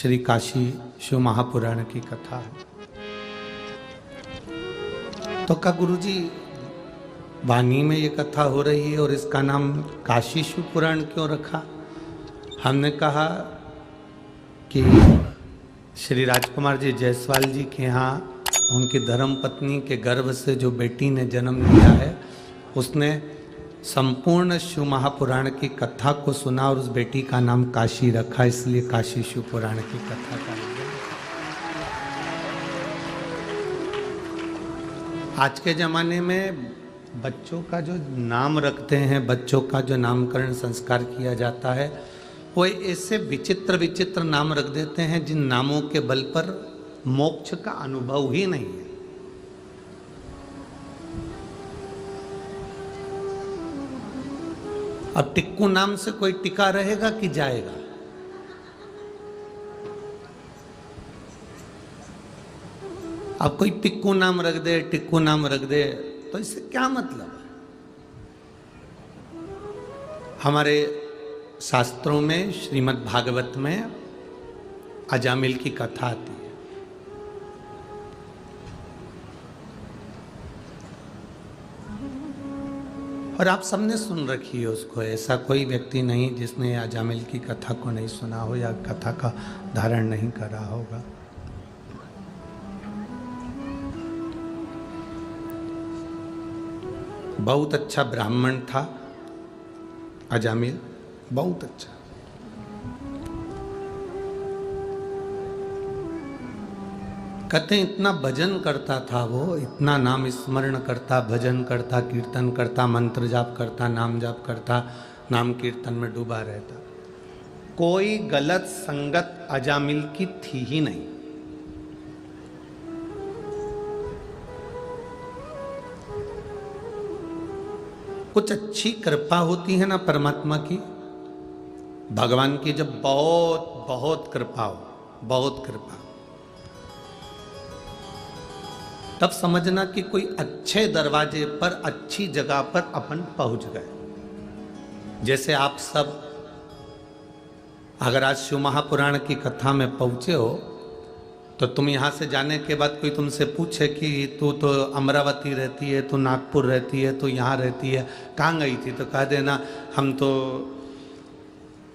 श्री काशी शिव महापुराण की कथा है। तो का गुरुजी वाणी में ये कथा हो रही है और इसका नाम काशी शिव पुराण क्यों रखा? हमने कहा कि श्री राजकुमार जी जायसवाल जी के यहाँ उनकी धर्म पत्नी के गर्भ से जो बेटी ने जन्म लिया है उसने संपूर्ण शिव महापुराण की कथा को सुना और उस बेटी का नाम काशी रखा, इसलिए काशी शिव पुराण की कथा का। आज के ज़माने में बच्चों का जो नाम रखते हैं, बच्चों का जो नामकरण संस्कार किया जाता है, वो ऐसे विचित्र विचित्र नाम रख देते हैं जिन नामों के बल पर मोक्ष का अनुभव ही नहीं है। अब टिक्कू नाम से कोई टिका रहेगा कि जाएगा? अब कोई पिक्कू नाम रख दे, टिक्कू नाम रख दे, तो इससे क्या मतलब है? हमारे शास्त्रों में श्रीमद् भागवत में अजामिल की कथा आती है। और आप सबने सुन रखी है उसको, ऐसा कोई व्यक्ति नहीं जिसने अजामिल की कथा को नहीं सुना हो या कथा का धारण नहीं करा होगा। बहुत अच्छा ब्राह्मण था अजामिल, बहुत अच्छा। कहते इतना भजन करता था वो, इतना नाम स्मरण करता, भजन करता, कीर्तन करता, मंत्र जाप करता, नाम जाप करता, नाम कीर्तन में डूबा रहता। कोई गलत संगत अजामिल की थी ही नहीं। कुछ अच्छी कृपा होती है ना परमात्मा की, भगवान की जब बहुत बहुत कृपा हो, बहुत कृपा, तब समझना कि कोई अच्छे दरवाजे पर, अच्छी जगह पर अपन पहुंच गए। जैसे आप सब अगर आज शिव महापुराण की कथा में पहुंचे हो तो तुम यहां से जाने के बाद कोई तुमसे पूछे कि तू तो अमरावती रहती है, तू नागपुर रहती है, तू यहाँ रहती है, कहाँ गई थी? तो कह देना हम तो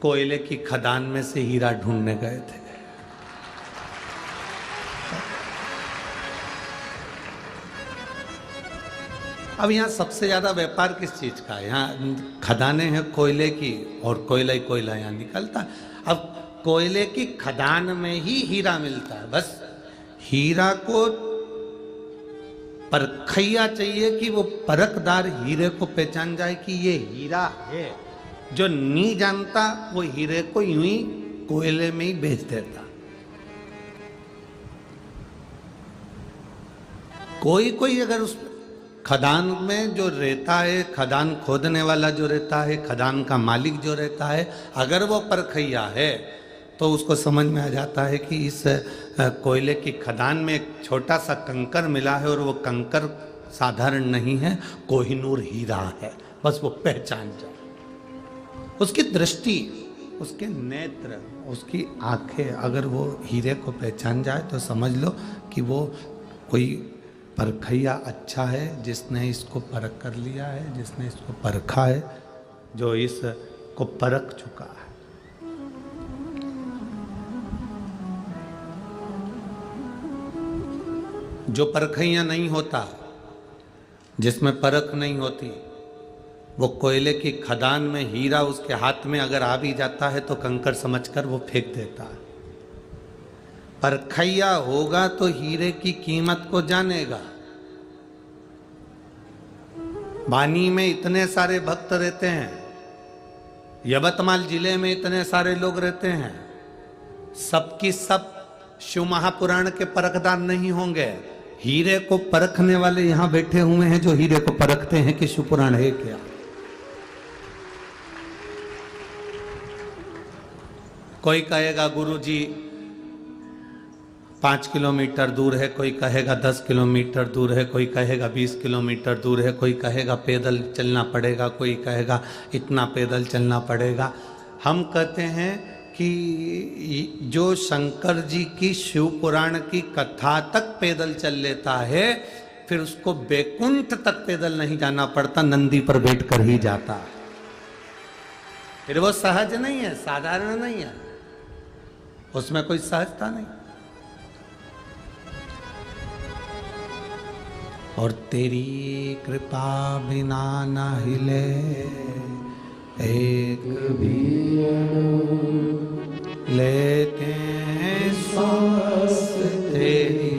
कोयले की खदान में से हीरा ढूंढने गए थे। अब यहाँ सबसे ज्यादा व्यापार किस चीज का है? यहाँ खदानें हैं कोयले की और कोयला ही कोयला यहाँ निकलता। अब कोयले की खदान में ही हीरा मिलता है। बस हीरा को परखैया चाहिए कि वो परखदार हीरे को पहचान जाए कि ये हीरा है। जो नहीं जानता वो हीरे को यूं ही कोयले में ही बेच देता। कोई कोई अगर उस खदान में जो रहता है, खदान खोदने वाला जो रहता है, खदान का मालिक जो रहता है, अगर वो परखैया है तो उसको समझ में आ जाता है कि इस कोयले की खदान में एक छोटा सा कंकर मिला है और वो कंकर साधारण नहीं है, कोहिनूर हीरा है। बस वो पहचान जाए। उसकी दृष्टि, उसके नेत्र, उसकी आंखें अगर वो हीरे को पहचान जाए तो समझ लो कि वो कोई परखैया अच्छा है, जिसने इसको परख कर लिया है, जिसने इसको परखा है, जो इसको परख चुका है। जो परखैया नहीं होता, जिसमें परख नहीं होती, वो कोयले की खदान में हीरा उसके हाथ में अगर आ भी जाता है तो कंकर समझकर वो फेंक देता है। परखैया होगा तो हीरे की कीमत को जानेगा। बानी में इतने सारे भक्त रहते हैं, यवतमाल जिले में इतने सारे लोग रहते हैं, सबकी सब शिव महापुराण के परखदार नहीं होंगे। हीरे को परखने वाले यहां बैठे हुए हैं जो हीरे को परखते हैं कि शिव पुराण है क्या। कोई कहेगा गुरुजी 5 किलोमीटर दूर है, कोई कहेगा 10 किलोमीटर दूर है, कोई कहेगा 20 किलोमीटर दूर है, कोई कहेगा पैदल चलना पड़ेगा, कोई कहेगा इतना पैदल चलना पड़ेगा। हम कहते हैं कि जो शंकर जी की शिव पुराण की कथा तक पैदल चल लेता है, फिर उसको बैकुंठ तक पैदल नहीं जाना पड़ता, नंदी पर बैठकर ही जाता है। फिर वो सहज नहीं है, साधारण नहीं है, उसमें कोई सहजता नहीं। और तेरी कृपा बिना न हिले एक भी लेते श्वास, तेरी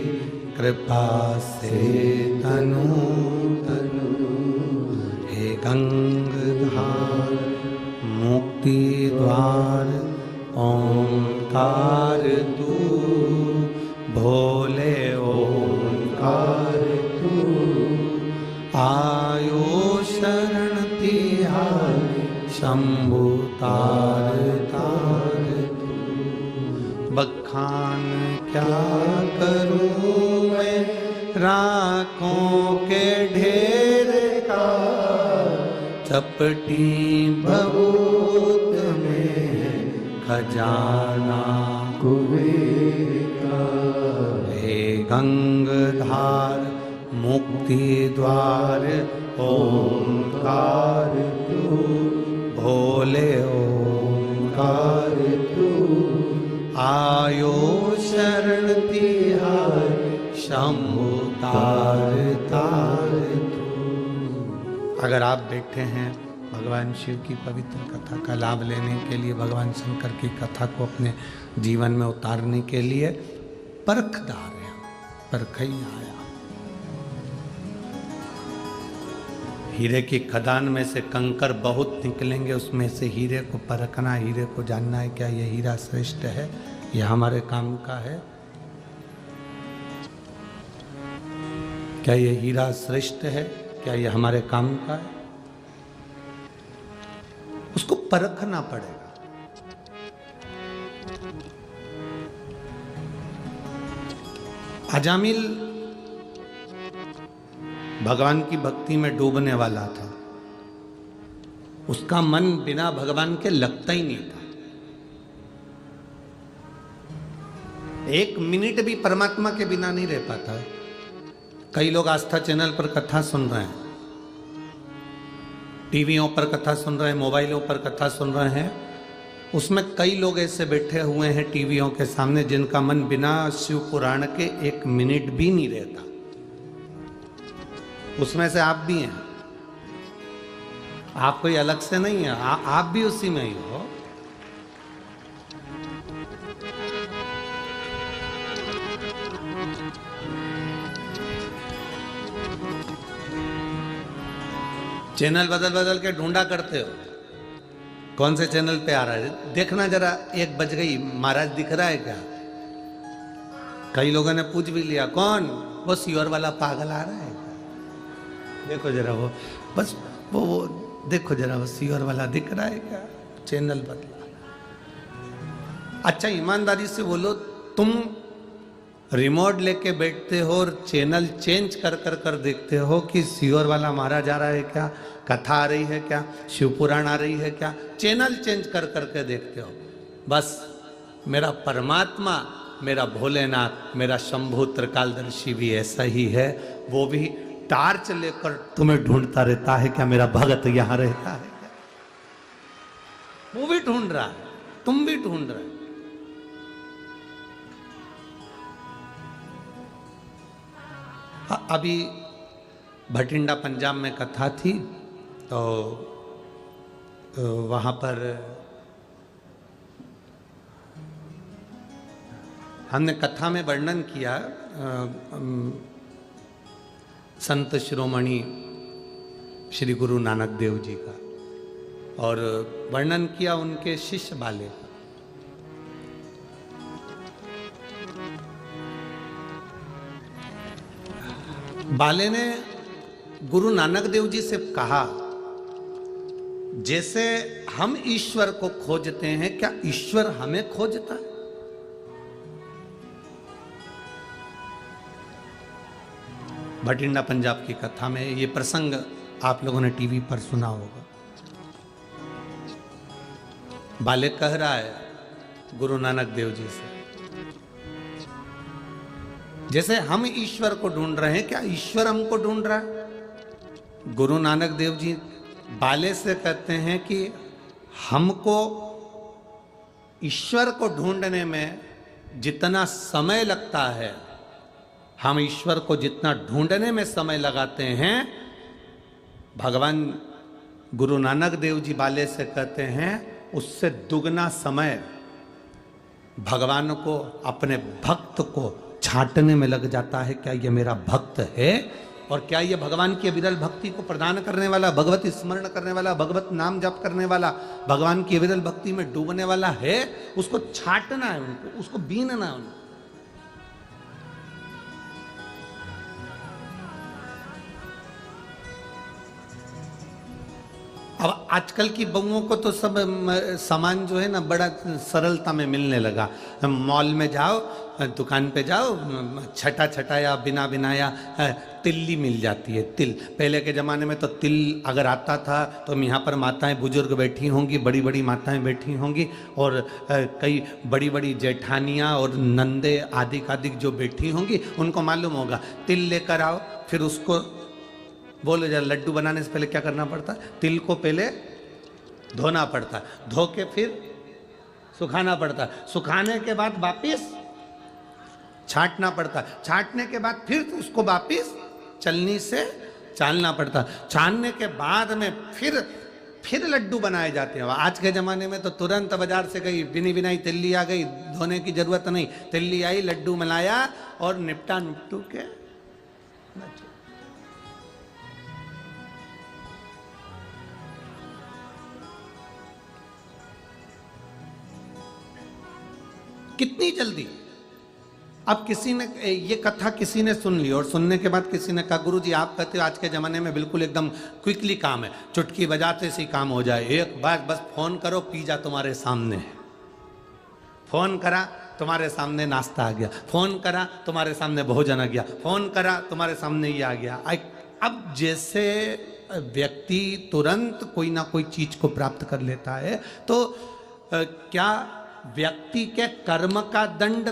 कृपा से तनु तनु। हे गंगाधार मुक्ति द्वार ओंकार तू, भोले ओंकार तू। आयो शरण तिहार शंभु तार तार तू। बखान क्या करूं मैं राखों के ढेर का, चपटी भभूत में खजाना कुबेर का। हे गंगाधार मुक्ति द्वार ओंकार तू, भोले ओंकार तू। आयो शरण तिहार शंभु तार तार तू। अगर आप बैठे हैं भगवान शिव की पवित्र कथा का लाभ लेने के लिए, भगवान शंकर की कथा को अपने जीवन में उतारने के लिए, परखदार है, परखई आया। हीरे की खदान में से कंकर बहुत निकलेंगे, उसमें से हीरे को परखना, हीरे को जानना है क्या ये हीरा श्रेष्ठ है, ये हमारे काम का है, क्या ये हीरा श्रेष्ठ है, क्या ये हमारे काम का है, उसको परखना पड़ेगा। अजामिल भगवान की भक्ति में डूबने वाला था, उसका मन बिना भगवान के लगता ही नहीं था। एक मिनट भी परमात्मा के बिना नहीं रह पाता। कई लोग आस्था चैनल पर कथा सुन रहे हैं, टीवियों पर कथा सुन रहे हैं, मोबाइलों पर कथा सुन रहे हैं, उसमें कई लोग ऐसे बैठे हुए हैं टीवियों के सामने जिनका मन बिना शिव पुराण के एक मिनट भी नहीं रहता। उसमें से आप भी हैं, आप कोई अलग से नहीं है, आप भी उसी में ही हो। चैनल बदल बदल के ढूंढा करते हो, कौन से चैनल पे आ रहा है, देखना जरा, 1 बज गई, महाराज दिख रहा है क्या? कई लोगों ने पूछ भी लिया, कौन? वो सीवर वाला पागल आ रहा है, देखो जरा, वो बस वो देखो जरा, वो सीवर वाला दिख रहा है क्या? चैनल बदला। अच्छा ईमानदारी से बोलो, तुम रिमोट लेके बैठते हो और चैनल चेंज कर कर कर देखते हो कि सीवर वाला मारा जा रहा है क्या, कथा आ रही है क्या, शिव पुराण आ रही है क्या? चैनल चेंज कर करके देखते हो। बस मेरा परमात्मा, मेरा भोलेनाथ, मेरा शंभु त्रिकालदर्शी भी ऐसा ही है, वो भी टार्च लेकर तुम्हें ढूंढता रहता है। क्या मेरा भगत यहां रहता है क्या? वो भी ढूंढ रहा है, तुम भी ढूंढ रहे हो। अभी भटिंडा पंजाब में कथा थी, तो वहाँ पर हमने कथा में वर्णन किया संत शिरोमणि श्री गुरु नानक देव जी का, और वर्णन किया उनके शिष्य बाले का। बाले ने गुरु नानक देव जी से कहा, जैसे हम ईश्वर को खोजते हैं, क्या ईश्वर हमें खोजता है? भटिंडा पंजाब की कथा में ये प्रसंग आप लोगों ने टीवी पर सुना होगा। बाले कह रहा है गुरु नानक देव जी से। जैसे हम ईश्वर को ढूंढ रहे हैं, क्या ईश्वर हमको ढूंढ रहा है? गुरु नानक देव जी बाले से कहते हैं कि हमको ईश्वर को ढूंढने में जितना समय लगता है, हम ईश्वर को जितना ढूंढने में समय लगाते हैं, भगवान गुरु नानक देव जी बाले से कहते हैं उससे दुगना समय भगवान को, अपने भक्त को छांटने में लग जाता है। क्या ये मेरा भक्त है और क्या ये भगवान की विरल भक्ति को प्रदान करने वाला, भगवत स्मरण करने वाला, भगवत नाम जप करने वाला, भगवान की विरल भक्ति में डूबने वाला है? उसको छांटना है, उनको उसको बीनना है उनको। अब आजकल की बहुओं को तो सब सामान जो है ना बड़ा सरलता में मिलने लगा। मॉल में जाओ, दुकान पे जाओ, छटा छटाया बिना बिनाया तिल्ली मिल जाती है। तिल, पहले के ज़माने में तो तिल अगर आता था तो यहाँ पर माताएं बुजुर्ग बैठी होंगी, बड़ी बड़ी माताएं बैठी होंगी, और कई बड़ी बड़ी जेठानियाँ और नंदे आदिक आदिक जो बैठी होंगी, उनको मालूम होगा तिल लेकर आओ, फिर उसको बोलो जरा लड्डू बनाने से पहले क्या करना पड़ता है? तिल को पहले धोना पड़ता है, धो के फिर सुखाना पड़ता है, सुखाने के बाद वापिस छांटना पड़ता है, छांटने के बाद फिर उसको वापिस चलनी से चालना पड़ता है, छानने के बाद में फिर लड्डू बनाए जाते हैं। आज के ज़माने में तो तुरंत बाजार से गई बिनी बिनाई तिल्ली आ गई, धोने की जरूरत नहीं, तिल्ली आई, लड्डू मिलाया और निपटा निपटू के। कितनी जल्दी। अब किसी ने ये कथा किसी ने सुन ली और सुनने के बाद किसी ने कहा गुरु जी आप कहते हो आज के ज़माने में बिल्कुल एकदम क्विकली काम है, चुटकी बजाते से काम हो जाए, एक बार बस फोन करो पिज़्ज़ा तुम्हारे सामने है, फोन करा तुम्हारे सामने नाश्ता आ गया, फोन करा तुम्हारे सामने भोजन आ गया, फोन करा तुम्हारे सामने ये आ गया। अब जैसे व्यक्ति तुरंत कोई ना कोई चीज़ को प्राप्त कर लेता है, तो क्या व्यक्ति के कर्म का दंड,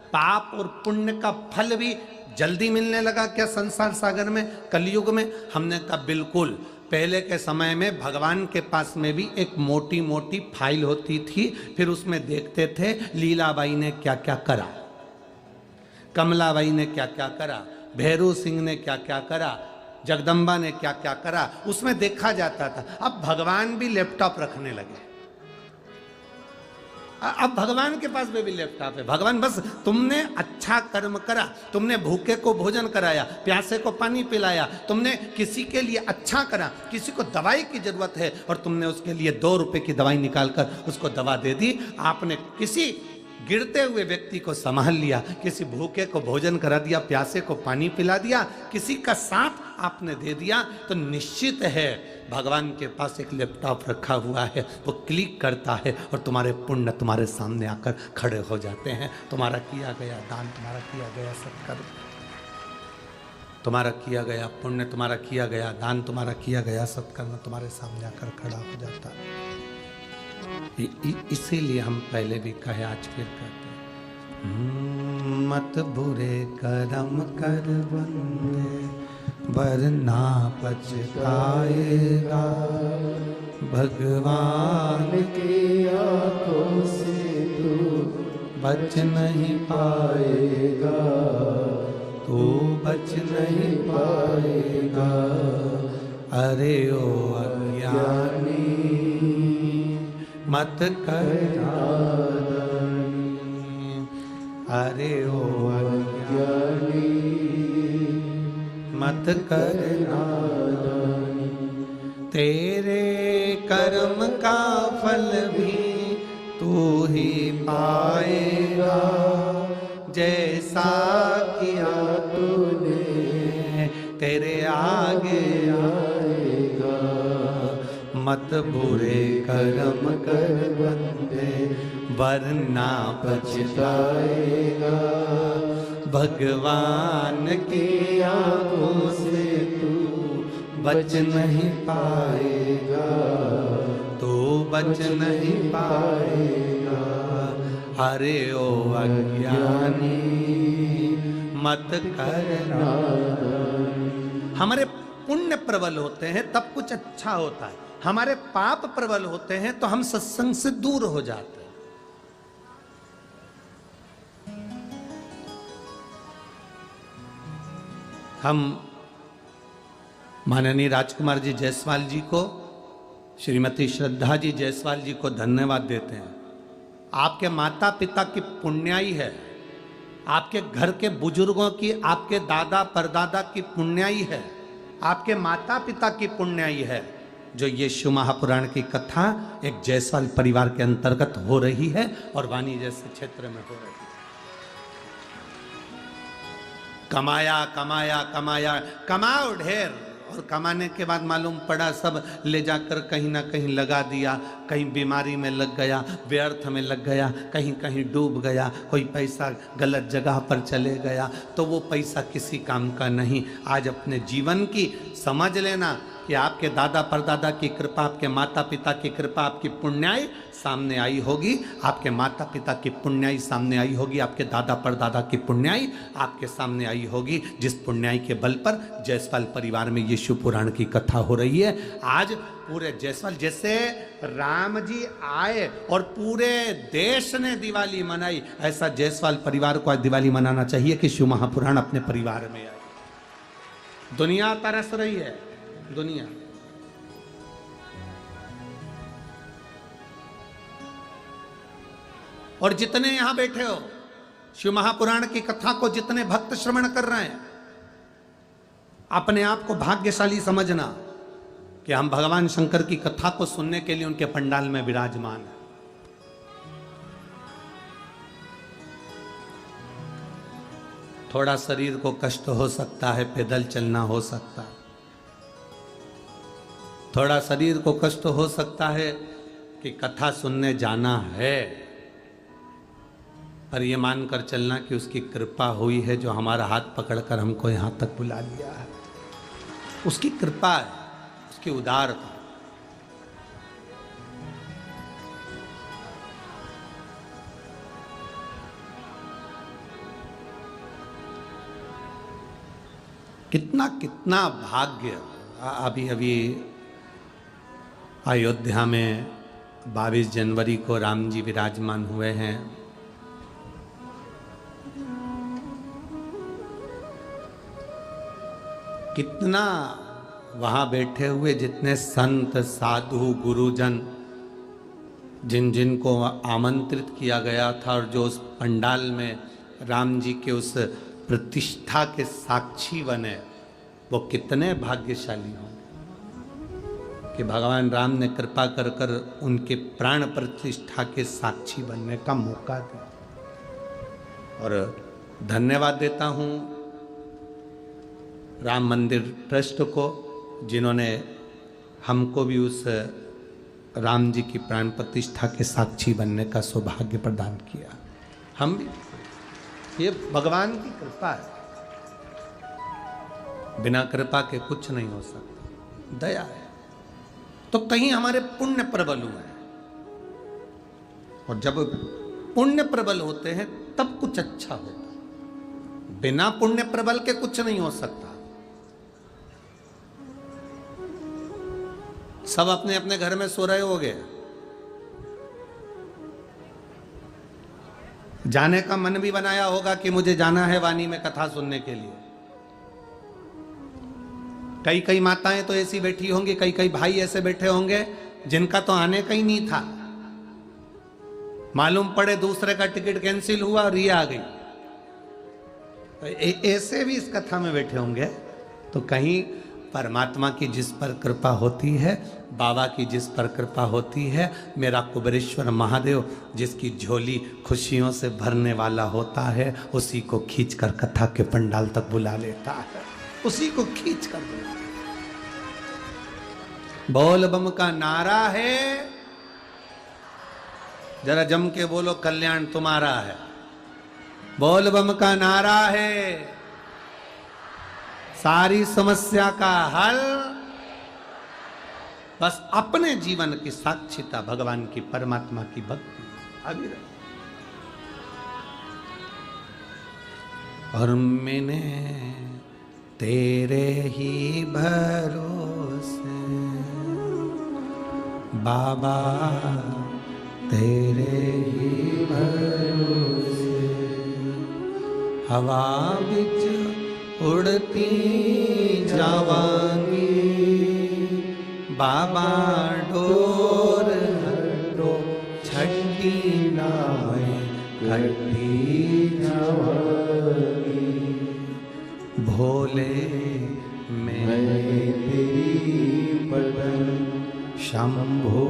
पाप और पुण्य का फल भी जल्दी मिलने लगा क्या संसार सागर में, कलयुग में? हमने कहा बिल्कुल। पहले के समय में भगवान के पास में भी एक मोटी मोटी फाइल होती थी, फिर उसमें देखते थे लीलाबाई ने क्या क्या करा, कमलाबाई ने क्या क्या करा, भैरू सिंह ने क्या क्या करा, जगदम्बा ने क्या क्या करा, उसमें देखा जाता था। अब भगवान भी लैपटॉप रखने लगे, अब भगवान के पास में भी लैपटॉप है। भगवान बस तुमने अच्छा कर्म करा, तुमने भूखे को भोजन कराया, प्यासे को पानी पिलाया, तुमने किसी के लिए अच्छा करा, किसी को दवाई की जरूरत है और तुमने उसके लिए 2 रुपए की दवाई निकालकर उसको दवा दे दी, आपने किसी गिरते हुए व्यक्ति को संभाल लिया, किसी भूखे को भोजन करा दिया, प्यासे को पानी पिला दिया, किसी का साथ आपने दे दिया, तो निश्चित है भगवान के पास एक लैपटॉप रखा हुआ है, वो क्लिक करता है और तुम्हारे पुण्य तुम्हारे सामने आकर खड़े हो जाते हैं। तुम्हारा किया गया दान, तुम्हारा किया गया सत्कर्म, तुम्हारा किया गया पुण्य, तुम्हारा किया गया दान, तुम्हारा किया गया सत्कर्म तुम्हारे सामने आकर खड़ा हो जाता है। इसीलिए हम पहले भी कहे, आज फिर कहते हैं, मत बुरे कर्म कर बंदे वरना पछताएगा, भगवान की आंखों से तू बच नहीं पाएगा, तू बच नहीं पाएगा। अरे ओ अज्ञानी मत कर नादानी, अरे ओ अज्ञानी मत कर नादानी, तेरे कर्म का फल भी तू ही पाएगा, जैसा किया तूने तेरे आगे आएगा। मत बुरे कर्म कर बंदे वरना पछताएगा, भगवान की आंखों से तू बच नहीं पाएगा, तू बच नहीं पाएगा। अरे ओ अज्ञानी मत करना। हमारे पुण्य प्रबल होते हैं तब कुछ अच्छा होता है, हमारे पाप प्रबल होते हैं तो हम सत्संग से दूर हो जाते हैं। हम माननीय राजकुमार जी जायसवाल जी को, श्रीमती श्रद्धा जी जायसवाल जी को धन्यवाद देते हैं। आपके माता पिता की पुण्याई है, आपके घर के बुजुर्गों की, आपके दादा परदादा की पुण्याई है, आपके माता पिता की पुण्याई है जो ये शिव महापुराण की कथा एक जायसवाल परिवार के अंतर्गत हो रही है और वाणी जैसे क्षेत्र में हो रही है। कमाया कमाया कमाया, कमाओ ढेर, और कमाने के बाद मालूम पड़ा सब ले जाकर कहीं ना कहीं लगा दिया, कहीं बीमारी में लग गया, व्यर्थ में लग गया, कहीं कहीं डूब गया, कोई पैसा गलत जगह पर चले गया, तो वो पैसा किसी काम का नहीं। आज अपने जीवन की समझ लेना कि आपके दादा परदादा की कृपा, आपके माता पिता की कृपा, आपकी पुण्याई सामने आई होगी, आपके माता पिता की पुण्याई सामने आई होगी, आपके दादा परदादा की पुण्याई आपके सामने आई होगी, जिस पुण्याई के बल पर जायसवाल परिवार में ये शिव पुराण की कथा हो रही है। आज पूरे जायसवाल, जैसे राम जी आए और पूरे देश ने दिवाली मनाई, ऐसा जायसवाल परिवार को आज दिवाली मनाना चाहिए कि शिव महापुराण अपने परिवार में आए। दुनिया तरस रही है, दुनिया। और जितने यहां बैठे हो, शिव महापुराण की कथा को जितने भक्त श्रवण कर रहे हैं, अपने आप को भाग्यशाली समझना कि हम भगवान शंकर की कथा को सुनने के लिए उनके पंडाल में विराजमान हैं। थोड़ा शरीर को कष्ट हो सकता है, पैदल चलना हो सकता है, थोड़ा शरीर को कष्ट हो सकता है कि कथा सुनने जाना है, पर यह मानकर चलना कि उसकी कृपा हुई है जो हमारा हाथ पकड़कर हमको यहां तक बुला लिया है। उसकी कृपा है, उसकी उदारता। कितना कितना भाग्य। अभी अभी अयोध्या में 22 जनवरी को राम जी विराजमान हुए हैं। कितना वहां बैठे हुए जितने संत साधु गुरुजन, जिन जिन को आमंत्रित किया गया था और जो उस पंडाल में राम जी के उस प्रतिष्ठा के साक्षी बने, वो कितने भाग्यशाली हों कि भगवान राम ने कृपा कर कर उनके प्राण प्रतिष्ठा के साक्षी बनने का मौका दिया। और धन्यवाद देता हूँ राम मंदिर ट्रस्ट को, जिन्होंने हमको भी उस राम जी की प्राण प्रतिष्ठा के साक्षी बनने का सौभाग्य प्रदान किया। हम भी, ये भगवान की कृपा है, बिना कृपा के कुछ नहीं हो सकता, दया है। तो कहीं हमारे पुण्य प्रबल हुए हैं, और जब पुण्य प्रबल होते हैं तब कुछ अच्छा होता है। बिना पुण्य प्रबल के कुछ नहीं हो सकता। सब अपने अपने घर में सो रहे होंगे, जाने का मन भी बनाया होगा कि मुझे जाना है वाणी में कथा सुनने के लिए। कई कई माताएं तो ऐसी बैठी होंगी, कई कई भाई ऐसे बैठे होंगे जिनका तो आने का ही नहीं था, मालूम पड़े दूसरे का टिकट कैंसिल हुआ और ये आ गई। तो ऐसे भी इस कथा में बैठे होंगे। तो कहीं परमात्मा की जिस पर कृपा होती है, बाबा की जिस पर कृपा होती है, मेरा कुबेरेश्वर महादेव जिसकी झोली खुशियों से भरने वाला होता है, उसी को खींचकर कथा के पंडाल तक बुला लेता है, उसी को खींच कर बुला। बोल बम का नारा है, जरा जम के बोलो, कल्याण तुम्हारा है। बोल बम का नारा है, सारी समस्या का हल। बस अपने जीवन की साक्षिता, भगवान की, परमात्मा की भक्ति अभी और मैंने तेरे ही भरोसे बाबा, तेरे ही भरोसे हवा बिच उड़ती जावांगी बाबा, डोर हटो छठी नावे कटी जावांगी भोले मैं तेरी बदन, शंभो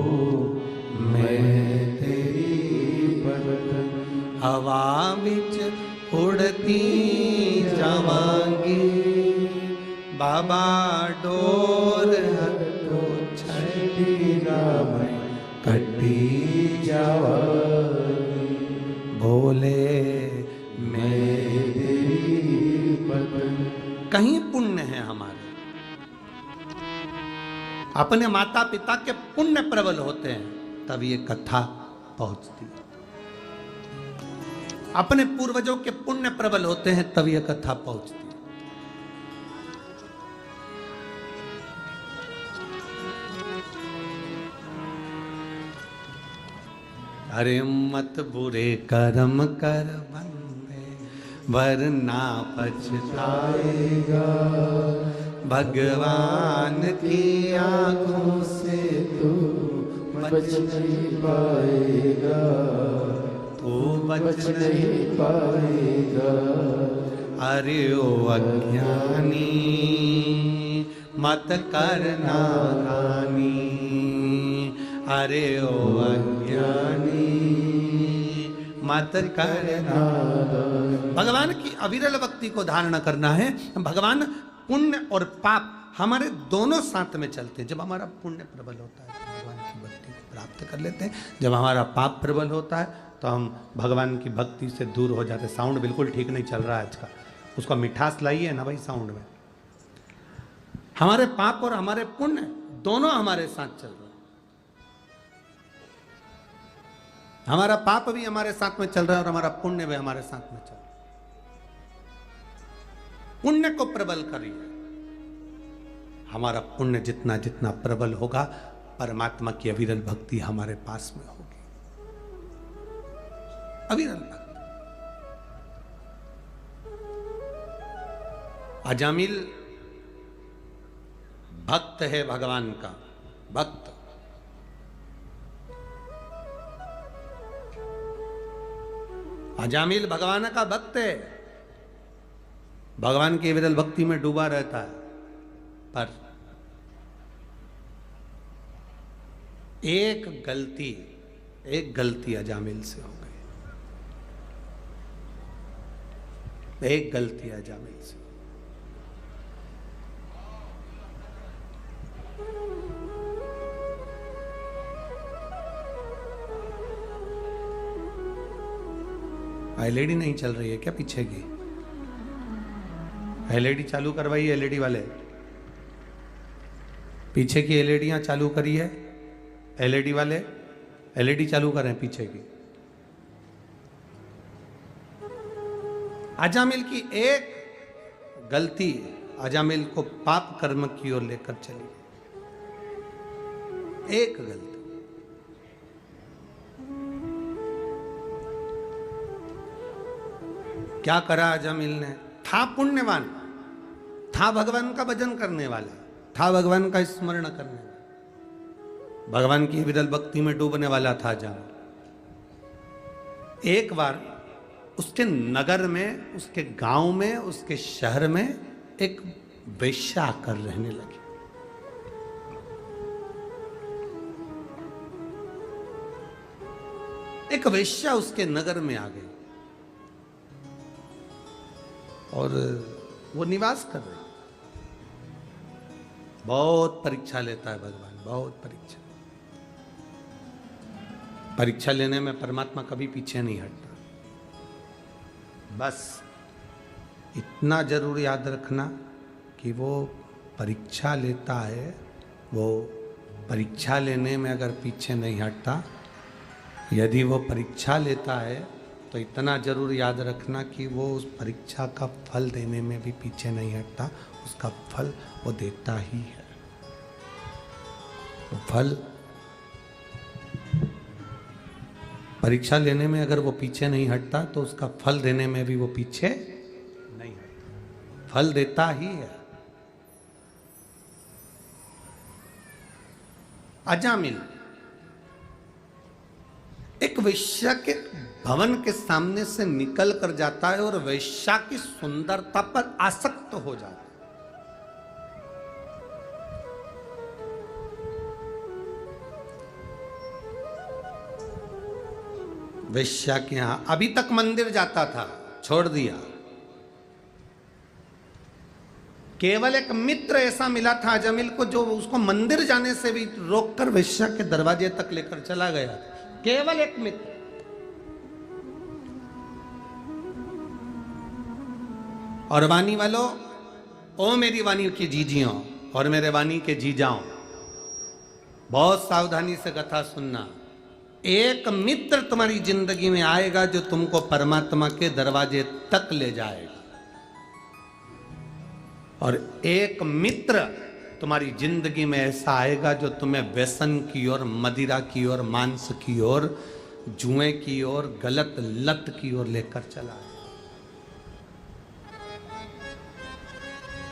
मैं तेरी बदन हवा बिच उड़ती जावांगी बाबा, डोर हटो छठी नावे कटी जावांगी भोले मैं तेरी बदन। कहीं पुण्य है हमारे, अपने माता पिता के पुण्य प्रबल होते हैं तब ये कथा पहुंचती है, अपने पूर्वजों के पुण्य प्रबल होते हैं तब ये कथा पहुंचती है। अरे मत बुरे कर्म कर बंदे वरना पछताएगा, भगवान की आंखों से तू बच नहीं पाएगा, तू बच नहीं पाएगा। अरे ओ अज्ञानी मत करना हानि, अरे ओ अज्ञानी मत करना। भगवान की अविरल भक्ति को धारण करना है। भगवान पुण्य और पाप हमारे दोनों साथ में चलते हैं। जब हमारा पुण्य प्रबल होता है तो भगवान की भक्ति को प्राप्त कर लेते हैं, जब हमारा पाप प्रबल होता है तो हम भगवान की भक्ति से दूर हो जाते हैं। साउंड बिल्कुल ठीक नहीं चल रहा है आज का, उसका मिठास लाइए ना भाई साउंड में। हमारे पाप और हमारे पुण्य दोनों हमारे साथ चल रहे हैं। हमारा पाप भी हमारे साथ में चल रहा है और हमारा पुण्य भी हमारे साथ में चल रहा है। पुण्य को प्रबल करिए। हमारा पुण्य जितना जितना प्रबल होगा, परमात्मा की अविरल भक्ति हमारे पास में होगी। अविरल भक्ति। अजामिल भक्त है भगवान का, भक्त। अजामिल भगवान का भक्त है, भगवान की विरल भक्ति में डूबा रहता है। पर एक गलती अजामिल से हो गई, एक गलती अजामिल से। एलईडी नहीं चल रही है क्या पीछे की? एलईडी चालू करवाइए, एलईडी वाले पीछे की एलईडियां चालू करिए। एलईडी वाले एलईडी चालू करें पीछे की। अजामिल की एक गलती अजामिल को पाप कर्म की ओर लेकर चली। एक गलती। क्या करा अजामिल ने? था पुण्यवान, था भगवान का भजन करने वाला, था भगवान का स्मरण करने वाला, भगवान की विरल भक्ति में डूबने वाला था अजामिल। एक बार उसके नगर में, उसके गांव में, उसके शहर में एक वेश्या आकर रहने लगी। एक वेश्या उसके नगर में आ गई और वो निवास कर रही। बहुत परीक्षा लेता है भगवान, बहुत परीक्षा। परीक्षा लेने में परमात्मा कभी पीछे नहीं हटता। बस इतना जरूर याद रखना कि वो परीक्षा लेता है, वो परीक्षा लेने में अगर पीछे नहीं हटता, यदि वो परीक्षा लेता है तो तो इतना जरूर याद रखना कि वो उस परीक्षा का फल देने में भी पीछे नहीं हटता, उसका फल वो देता ही है। वो फल परीक्षा लेने में अगर वो पीछे नहीं हटता तो उसका फल देने में भी वो पीछे नहीं हटता, फल देता ही है। अजामिल एक वेश्या के भवन के सामने से निकल कर जाता है और वेश्या की सुंदरता पर आसक्त हो जाता है। वेश्या के यहां अभी तक मंदिर जाता था, छोड़ दिया। केवल एक मित्र ऐसा मिला था अजामिल को जो उसको मंदिर जाने से भी रोककर वेश्या के दरवाजे तक लेकर चला गया। केवल एक मित्र। और वाणी वालों, ओ मेरी वाणी की जीजियों और मेरे वाणी के जीजाओं, बहुत सावधानी से कथा सुनना। एक मित्र तुम्हारी जिंदगी में आएगा जो तुमको परमात्मा के दरवाजे तक ले जाएगा, और एक मित्र तुम्हारी जिंदगी में ऐसा आएगा जो तुम्हें व्यसन की ओर, मदिरा की ओर, मांस की ओर, जुए की ओर, गलत लत की ओर लेकर चला है।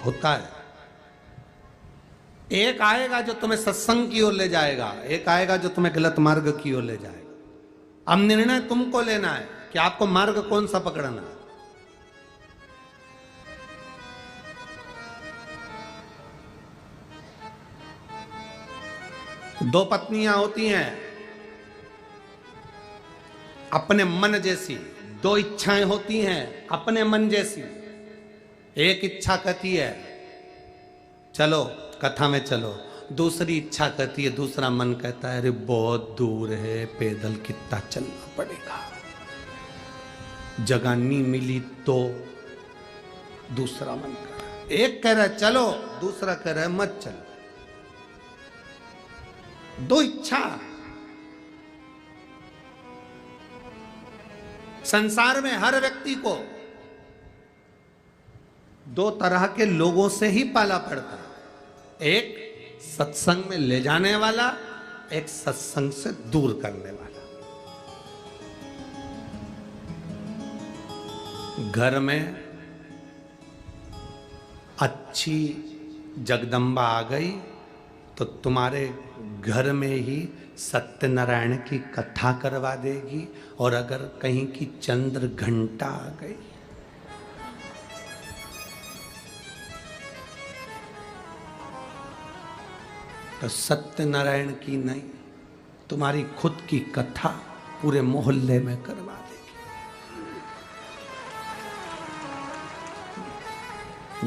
होता है। एक आएगा जो तुम्हें सत्संग की ओर ले जाएगा, एक आएगा जो तुम्हें गलत मार्ग की ओर ले जाएगा। अब निर्णय तुमको लेना है कि आपको मार्ग कौन सा पकड़ना है। दो पत्नियां होती हैं अपने मन जैसी, दो इच्छाएं होती हैं अपने मन जैसी। एक इच्छा कहती है चलो कथा में चलो, दूसरी इच्छा कहती है, दूसरा मन कहता है अरे बहुत दूर है, पैदल कितना चलना पड़ेगा, जगह नहीं मिली तो। दूसरा मन कह रहा है, एक कह रहा है चलो, दूसरा कह रहा है मत चलो। दो इच्छा। संसार में हर व्यक्ति को दो तरह के लोगों से ही पाला पड़ता है, एक सत्संग में ले जाने वाला, एक सत्संग से दूर करने वाला। घर में अच्छी जगदम्बा आ गई तो तुम्हारे घर में ही सत्यनारायण की कथा करवा देगी, और अगर कहीं की चंद्र घंटा आ गई तो सत्यनारायण की नहीं, तुम्हारी खुद की कथा पूरे मोहल्ले में करवा देगी।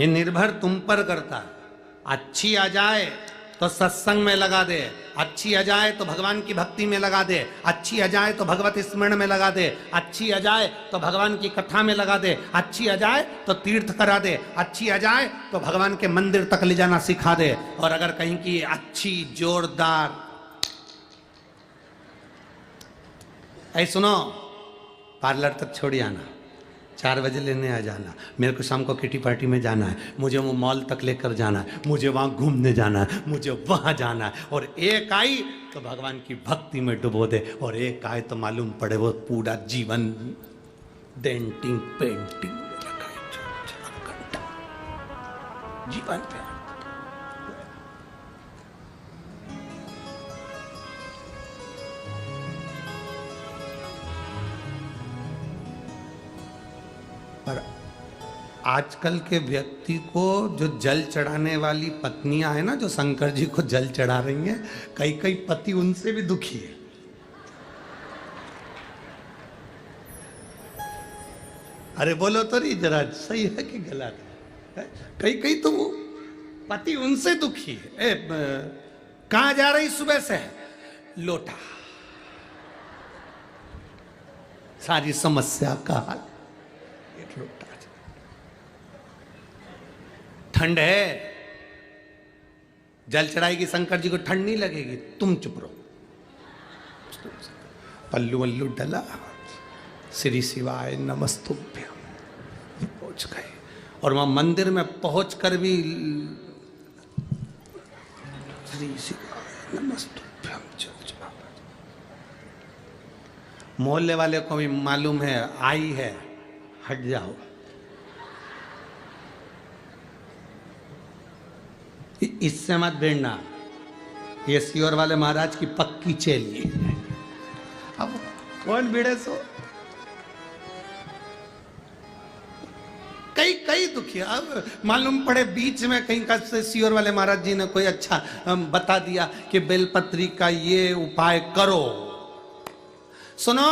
ये निर्भर तुम पर करता है। अच्छी आ जाए तो सत्संग में लगा दे, अच्छी आ जाए तो भगवान की भक्ति में लगा दे, अच्छी आ जाए तो भगवत स्मरण में लगा दे, अच्छी आ जाए तो भगवान की कथा में लगा दे, अच्छी आ जाए तो तीर्थ करा दे, अच्छी आ जाए तो भगवान के मंदिर तक ले जाना सिखा दे। और अगर कहीं की अच्छी जोरदार, ऐ सुनो, पार्लर तक छोड़ आना, 4 बजे लेने आ जाना, मेरे को शाम को किटी पार्टी में जाना है, मुझे वो मॉल तक लेकर जाना है, मुझे वहाँ घूमने जाना है, मुझे वहाँ जाना है। और एक आई तो भगवान की भक्ति में डुबो दे, और एक आए तो मालूम पड़े वो पूरा जीवन डेंटिंग पेंटिंग में लगा है, जीवन पे। पर आजकल के व्यक्ति को जो जल चढ़ाने वाली पत्नियां हैं ना, जो शंकर जी को जल चढ़ा रही हैं, कई कई पति उनसे भी दुखी है। अरे बोलो तो नहीं जरा, सही है कि गलत है? कई कई तो वो पति उनसे दुखी है। कहां जा रही सुबह से? लोटा। सारी समस्या का हल लोटा। ठंड है, जल चढ़ाएगी शंकर जी को, ठंड नहीं लगेगी, तुम चुप रहो। पल्लू वल्लू डला, श्री शिवाय नमस्तुभ्यम पहुंच गए। और वहां मंदिर में पहुंचकर भी श्री शिवाय नमस्तुभ्यम चल। मोहल्ले वाले को भी मालूम है आई है, हट जाओ। इससे मत भिड़ना, ये सियोर वाले महाराज की पक्की चेली है। अब कौन भिड़े सो? कई दुखी। अब मालूम पड़े बीच में कहीं का सियोर वाले महाराज जी ने कोई अच्छा बता दिया कि बेलपत्री का ये उपाय करो। सुनो,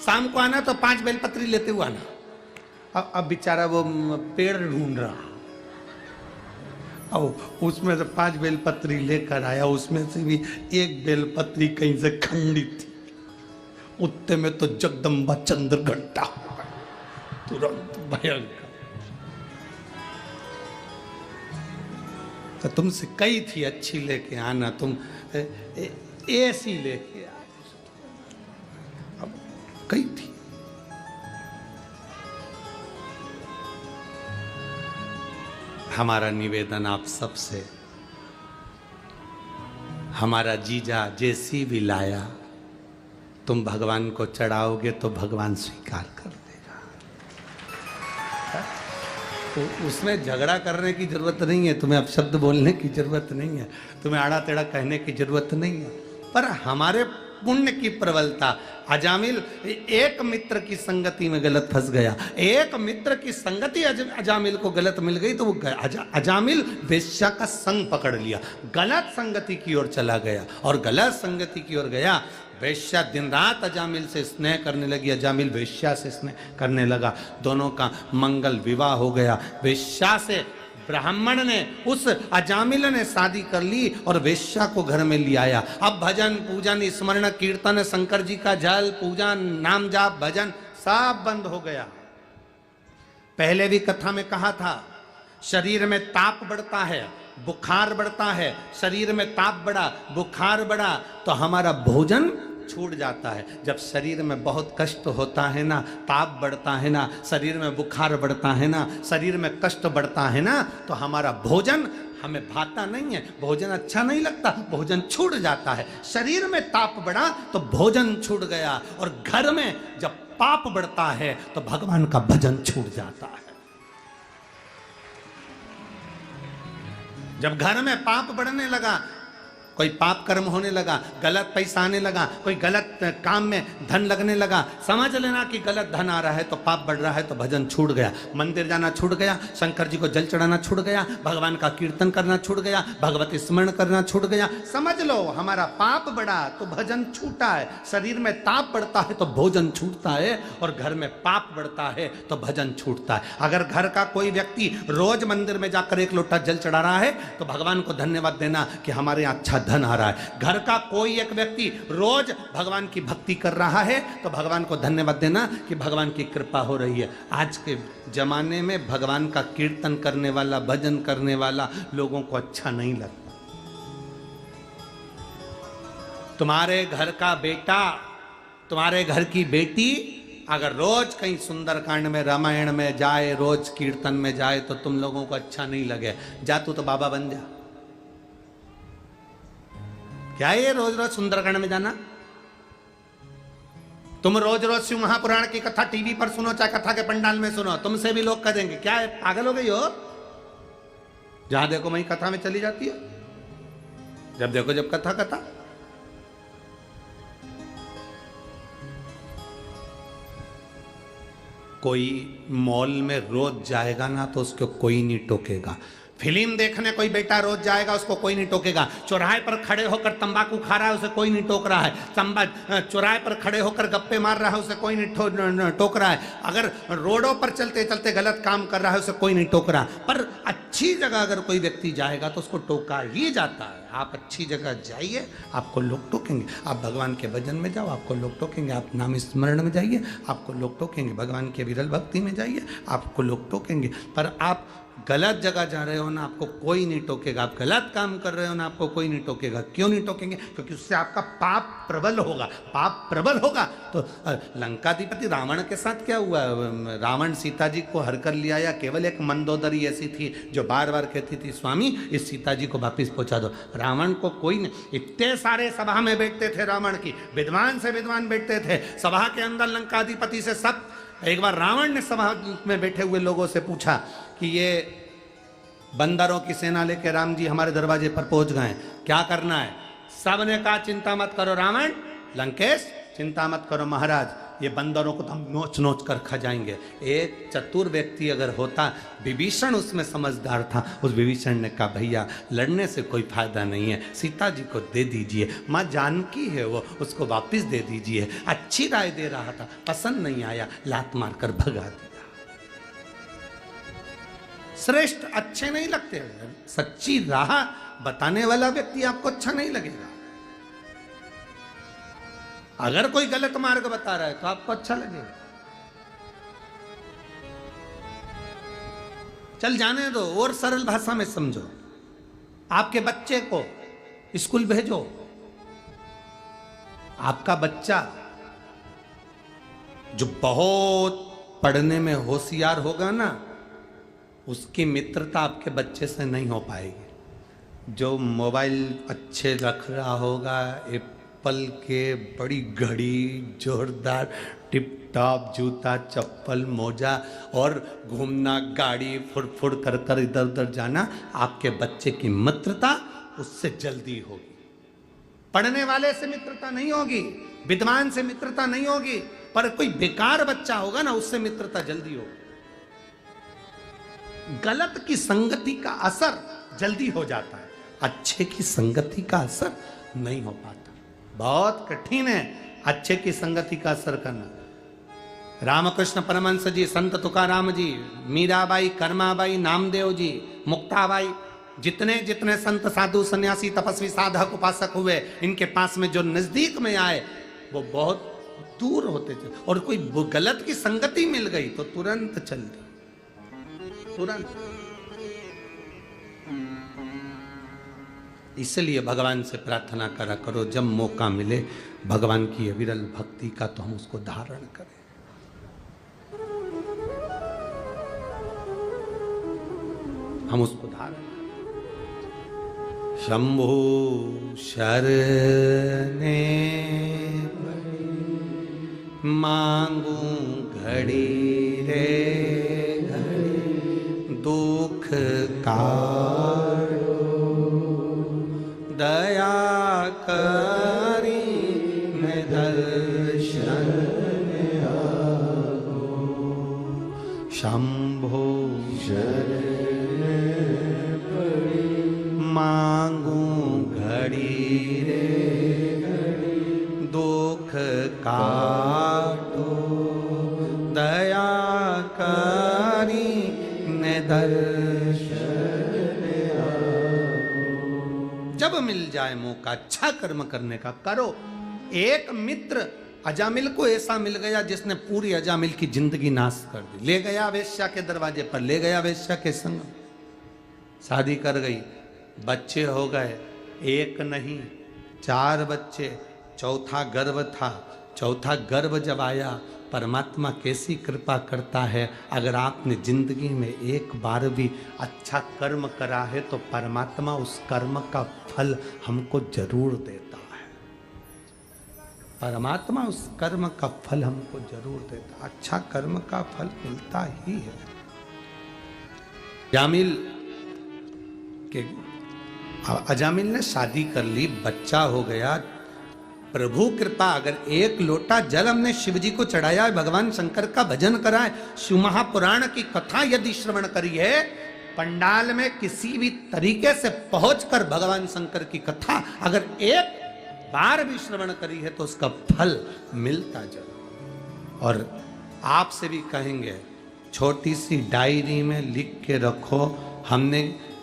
शाम को आना तो 5 बेलपत्री लेते हुए आना। अब बेचारा वो पेड़ ढूंढ रहा, अब उसमें से 5 बेलपत्री लेकर आया, उसमें से भी एक बेलपत्री कहीं से खंडित थी। उत्ते में तो जगदम्बा चंद्र घंटा तुरंत भयंकर। तो तुमसे कही थी अच्छी लेके आना, तुम ऐसी लेके आ। अब कही थी। हमारा निवेदन आप सबसे, हमारा जीजा जैसी भी लाया तुम भगवान को चढ़ाओगे तो भगवान स्वीकार कर देगा। तो उसमें झगड़ा करने की जरूरत नहीं है, तुम्हें अपशब्द बोलने की जरूरत नहीं है, तुम्हें आड़ा टेढ़ा कहने की जरूरत नहीं है। पर हमारे पुण्य की प्रबलता, अजामिल एक मित्र की संगति में गलत फंस गया, एक मित्र की संगति अजामिल को गलत मिल गई तो वो अजामिल वेश्या का संग पकड़ लिया, गलत संगति की ओर चला गया। और गलत संगति की ओर गया, वेश्या दिन रात अजामिल से स्नेह करने लगी, अजामिल वेश्या से स्नेह करने लगा, दोनों का मंगल विवाह हो गया। वेश्या से ब्राह्मण ने, उस अजामिल ने शादी कर ली और वेश्या को घर में ले आया। अब भजन पूजन स्मरण कीर्तन, शंकर जी का जल पूजन, नाम जाप भजन सब बंद हो गया। पहले भी कथा में कहा था, शरीर में ताप बढ़ता है, बुखार बढ़ता है, शरीर में ताप बढ़ा, बुखार बढ़ा तो हमारा भोजन छूट जाता है। जब शरीर में बहुत कष्ट होता है ना, ताप बढ़ता है ना, शरीर में बुखार बढ़ता है ना, शरीर में कष्ट बढ़ता है ना, तो हमारा भोजन हमें भाता नहीं है, भोजन अच्छा नहीं लगता, भोजन छूट जाता है। शरीर में ताप बढ़ा तो भोजन छूट गया, और घर में जब पाप बढ़ता है तो भगवान का भजन छूट जाता है। जब घर में पाप बढ़ने लगा, कोई पाप कर्म होने लगा, गलत पैसा आने लगा, कोई गलत काम में धन लगने लगा, समझ लेना कि गलत धन आ रहा है तो पाप बढ़ रहा है, तो भजन छूट गया, मंदिर जाना छूट गया, शंकर जी को जल चढ़ाना छूट गया, भगवान का कीर्तन करना छूट गया, भगवती स्मरण करना छूट गया। समझ लो हमारा पाप बढ़ा तो भजन छूटा है, शरीर में ताप बढ़ता है तो भोजन छूटता है, और घर में पाप बढ़ता है तो भजन छूटता है। अगर घर का कोई व्यक्ति रोज मंदिर में जाकर 1 लोटा जल चढ़ा रहा है तो भगवान को धन्यवाद देना कि हमारे यहाँ अच्छा धन आ रहा है। घर का कोई एक व्यक्ति रोज भगवान की भक्ति कर रहा है तो भगवान को धन्यवाद देना कि भगवान की कृपा हो रही है। आज के जमाने में भगवान का कीर्तन करने वाला, भजन करने वाला लोगों को अच्छा नहीं लगता। तुम्हारे घर का बेटा, तुम्हारे घर की बेटी अगर रोज कहीं सुंदरकांड में, रामायण में जाए, रोज कीर्तन में जाए तो तुम लोगों को अच्छा नहीं लगे। जा तू तो बाबा बन जा। क्या है रोज रोज सुंदरकांड में जाना? तुम रोज रोज शिव महापुराण की कथा टीवी पर सुनो, चाहे कथा के पंडाल में सुनो, तुमसे भी लोग कह देंगे क्या है, पागल हो गई हो? जहां देखो वहीं कथा में चली जाती है, जब देखो जब कथा कथा। कोई मॉल में रोज जाएगा ना तो उसको कोई नहीं टोकेगा। फिल्म देखने कोई बेटा रोज जाएगा, उसको कोई नहीं टोकेगा। चौराहे पर खड़े होकर तंबाकू खा रहा है, उसे कोई नहीं टोक रहा है। चौराहे पर खड़े होकर गप्पे मार रहा है, उसे कोई नहीं टोक रहा है। अगर रोडों पर चलते चलते गलत काम कर रहा है, उसे कोई नहीं टोक रहा। पर अच्छी जगह अगर कोई व्यक्ति जाएगा तो उसको टोका ही जाता है। आप अच्छी जगह जाइए, आपको लोग टोकेंगे। आप भगवान के भजन में जाओ, आपको लोग टोकेंगे। आप नाम स्मरण में जाइए, आपको लोग टोकेंगे। भगवान के विरल भक्ति में जाइए, आपको लोग टोकेंगे। पर आप गलत जगह जा रहे हो ना, आपको कोई नहीं टोकेगा। आप गलत काम कर रहे हो ना, आपको कोई नहीं टोकेगा। क्यों नहीं टोकेंगे? क्योंकि उससे आपका पाप प्रबल होगा। पाप प्रबल होगा तो लंकाधिपति रावण के साथ क्या हुआ? रावण सीता जी को हर कर लिया, या केवल एक मंदोदरी ऐसी थी जो बार बार कहती थी स्वामी इस सीता जी को वापिस पहुंचा दो। रावण को कोई नहीं, इतने सारे सभा में बैठते थे, रावण की विद्वान से विद्वान बैठते थे सभा के अंदर लंकाधिपति से सब। एक बार रावण ने सभा में बैठे हुए लोगों से पूछा कि ये बंदरों की सेना लेके राम जी हमारे दरवाजे पर पहुंच गए, क्या करना है? सबने कहा चिंता मत करो रावण, लंकेश चिंता मत करो महाराज, ये बंदरों को तो हम नोच नोच कर खा जाएंगे। एक चतुर व्यक्ति अगर होता, विभीषण उसमें समझदार था, उस विभीषण ने कहा भैया लड़ने से कोई फायदा नहीं है, सीता जी को दे दीजिए, माँ जानकी है वो, उसको वापस दे दीजिए। अच्छी राय दे रहा था, पसंद नहीं आया, लात मारकर भगा दिया। श्रेष्ठ अच्छे नहीं लगते, सच्ची राह बताने वाला व्यक्ति आपको अच्छा नहीं लगेगा। अगर कोई गलत मार्ग बता रहा है तो आपको अच्छा लगेगा। चल जाने दो, और सरल भाषा में समझो। आपके बच्चे को स्कूल भेजो, आपका बच्चा जो बहुत पढ़ने में होशियार होगा ना, उसकी मित्रता आपके बच्चे से नहीं हो पाएगी। जो मोबाइल अच्छे रख रहा होगा, एप्पल के बड़ी घड़ी, जोरदार टिप टॉप जूता चप्पल मोजा, और घूमना गाड़ी फुड़ कर कर इधर उधर जाना, आपके बच्चे की मित्रता उससे जल्दी होगी। पढ़ने वाले से मित्रता नहीं होगी, विद्वान से मित्रता नहीं होगी, पर कोई बेकार बच्चा होगा ना, उससे मित्रता जल्दी होगी। गलत की संगति का असर जल्दी हो जाता है, अच्छे की संगति का असर नहीं हो पाता। बहुत कठिन है अच्छे की संगति का असर करना। रामकृष्ण परमहंस जी, संत तुकाराम जी, मीराबाई, कर्माबाई, नामदेव जी, मुक्ताबाई, जितने जितने संत साधु सन्यासी तपस्वी साधक उपासक हुए, इनके पास में जो नजदीक में आए वो बहुत दूर होते थे। और कोई गलत की संगति मिल गई तो तुरंत चल दी, तुरंत। इसलिए भगवान से प्रार्थना करा करो, जब मौका मिले भगवान की अविरल भक्ति का, तो हम उसको धारण करें। हम उसको धारण करें। शंभु शरणे मांगू घड़ी रे दुख कारो, दया करी मैं दर्शन आगो। शंभो शरण मांगू घड़ी रे दुख काटो, दया करी दर्शन आगो। जब मिल जाए मौका अच्छा कर्म करने का करो। एक मित्र अजामिल को ऐसा मिल गया जिसने पूरी अजामिल की जिंदगी नाश कर दी। ले गया वेश्या के दरवाजे पर, ले गया वेश्या के संग, शादी कर गई, बच्चे हो गए, एक नहीं 4 बच्चे, चौथा गर्भ था। चौथा गर्भ जब आया, परमात्मा कैसी कृपा करता है, अगर आपने जिंदगी में एक बार भी अच्छा कर्म करा है तो परमात्मा उस कर्म का फल हमको जरूर देता है। परमात्मा उस कर्म का फल हमको जरूर देता, अच्छा कर्म का फल मिलता ही है। अजामिल ने शादी कर ली, बच्चा हो गया, प्रभु कृपा। अगर एक लोटा जल हमने शिव जी को चढ़ाया है, भगवान शंकर का भजन करा है, शिव महापुराण की कथा यदि श्रवण करी है, पंडाल में किसी भी तरीके से पहुंचकर भगवान शंकर की कथा अगर एक बार भी श्रवण करी है तो उसका फल मिलता जरूर। और आपसे भी कहेंगे, छोटी सी डायरी में लिख के रखो, हमने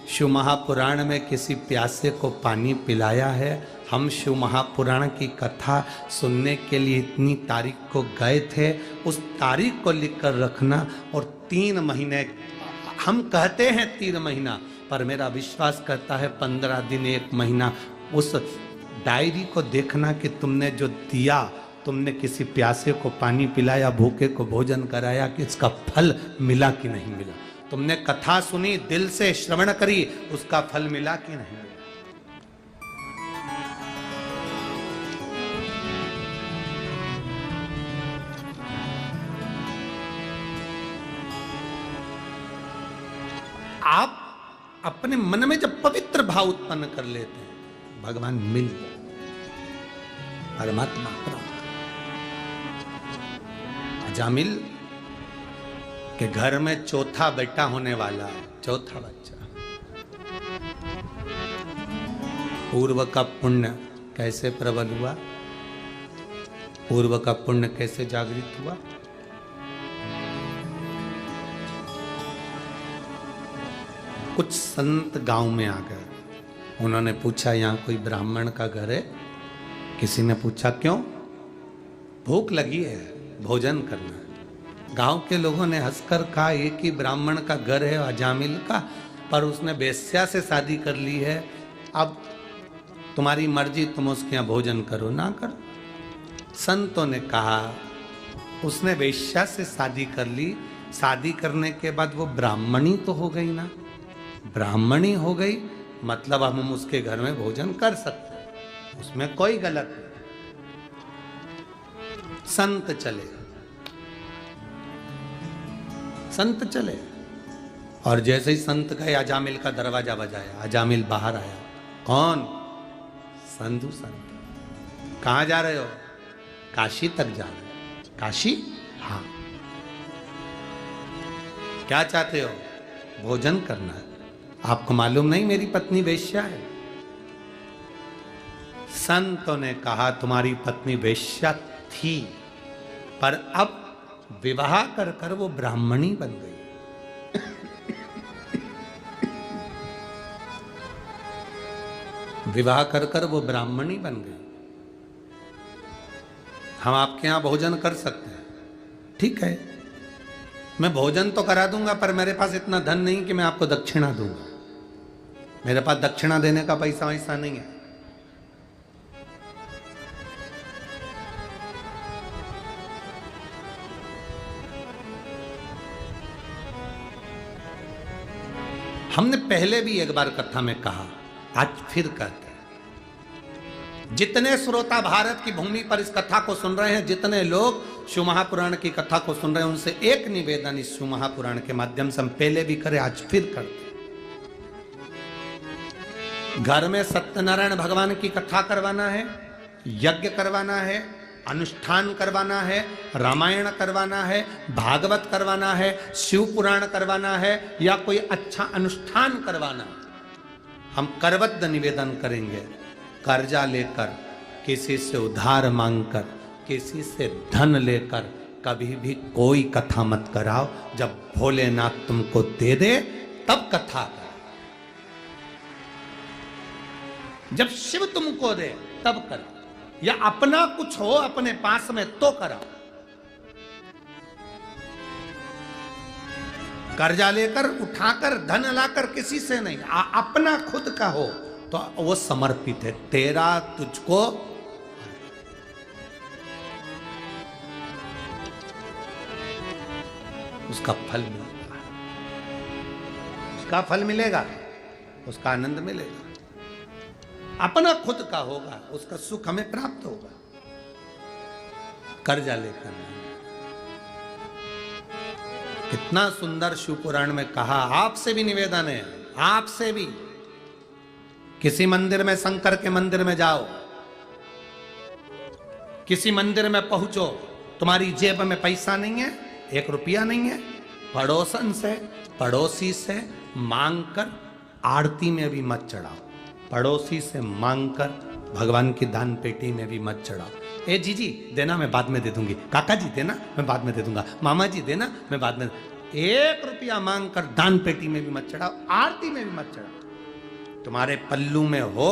शिव महापुराण में किसी प्यासे को पानी पिलाया है? हम शिव महापुराण की कथा सुनने के लिए इतनी तारीख को गए थे, उस तारीख को लिख कर रखना। और 3 महीने, हम कहते हैं 3 महीना, पर मेरा विश्वास करता है 15 दिन 1 महीना उस डायरी को देखना कि तुमने जो दिया, तुमने किसी प्यासे को पानी पिलाया, भूखे को भोजन कराया, कि इसका फल मिला कि नहीं मिला। तुमने कथा सुनी, दिल से श्रवण करी, उसका फल मिला कि नहीं मिला। आप अपने मन में जब पवित्र भाव उत्पन्न कर लेते हैं, भगवान मिल गए, परमात्मा प्राप्त। अजामिल के घर में चौथा बेटा होने वाला है, चौथा बच्चा। पूर्व का पुण्य कैसे प्रबल हुआ, पूर्व का पुण्य कैसे जागृत हुआ? कुछ संत गांव में आ गए, उन्होंने पूछा यहाँ कोई ब्राह्मण का घर है? किसी ने पूछा क्यों? भूख लगी है, भोजन करना है। गांव के लोगों ने हंसकर कहा एक ही ब्राह्मण का घर है अजामिल का, पर उसने वेश्या से शादी कर ली है, अब तुम्हारी मर्जी, तुम उसके यहाँ भोजन करो ना करो। संतों ने कहा उसने वेश्या से शादी कर ली, शादी करने के बाद वो ब्राह्मणी तो हो गई ना, ब्राह्मणी हो गई मतलब हम उसके घर में भोजन कर सकते हैं, उसमें कोई गलत नहीं। संत चले, संत चले, और जैसे ही संत गए अजामिल का दरवाजा बजाया, अजामिल बाहर आया। कौन? संधु संत। कहां जा रहे हो? काशी तक जा रहे हो। काशी? हाँ। क्या चाहते हो? भोजन करना है। आपको मालूम नहीं मेरी पत्नी वेश्या है? संतों ने कहा तुम्हारी पत्नी वेश्या थी, पर अब विवाह कर कर वो ब्राह्मणी बन गई। विवाह कर कर वो ब्राह्मणी बन गई। हम आपके यहां भोजन कर सकते हैं, ठीक है, मैं भोजन तो करा दूंगा, पर मेरे पास इतना धन नहीं कि मैं आपको दक्षिणा दूंगा। मेरे पास दक्षिणा देने का पैसा वैसा नहीं है। हमने पहले भी एक बार कथा में कहा, आज फिर कहते हैं, जितने श्रोता भारत की भूमि पर इस कथा को सुन रहे हैं, जितने लोग शिव महापुराण की कथा को सुन रहे हैं, उनसे एक निवेदन इस शिव महापुराण के माध्यम से हम पहले भी करें, आज फिर करते हैं। घर में सत्यनारायण भगवान की कथा करवाना है, यज्ञ करवाना है, अनुष्ठान करवाना है, रामायण करवाना है, भागवत करवाना है, शिव पुराण करवाना है, या कोई अच्छा अनुष्ठान करवाना है, हम करबद्ध निवेदन करेंगे। कर्जा लेकर, किसी से उधार मांगकर, किसी से धन लेकर कभी भी कोई कथा मत कराओ। जब भोलेनाथ तुमको दे दे तब कथा करो, जब शिव तुमको दे तब करो, या अपना कुछ हो अपने पास में तो कराओ। कर्जा लेकर, उठाकर, धन लाकर किसी से नहीं, अपना खुद का हो तो वो समर्पित है, तेरा तुझको। उसका फल मिलेगा, उसका फल मिलेगा, उसका आनंद मिलेगा। अपना खुद का होगा, उसका सुख हमें प्राप्त होगा, कर्जा लेकर नहीं। कितना सुंदर शिव पुराण में कहा। आपसे भी निवेदन है, आपसे भी, किसी मंदिर में, शंकर के मंदिर में जाओ, किसी मंदिर में पहुंचो, तुम्हारी जेब में पैसा नहीं है, 1 रुपया नहीं है, पड़ोसन से, पड़ोसी से मांगकर आरती में भी मत चढ़ाओ, पड़ोसी से मांगकर भगवान की दान पेटी में भी मत चढ़ाओ। जीजी देना, मैं बाद में दे दूंगी, काका जी देना, मैं बाद में दे दूंगा, मामा जी देना, मैं बाद में। 1 रुपया मांग कर दान पेटी में भी मत चढ़ाओ, आरती में भी मत चढ़ाओ। तुम्हारे पल्लू में हो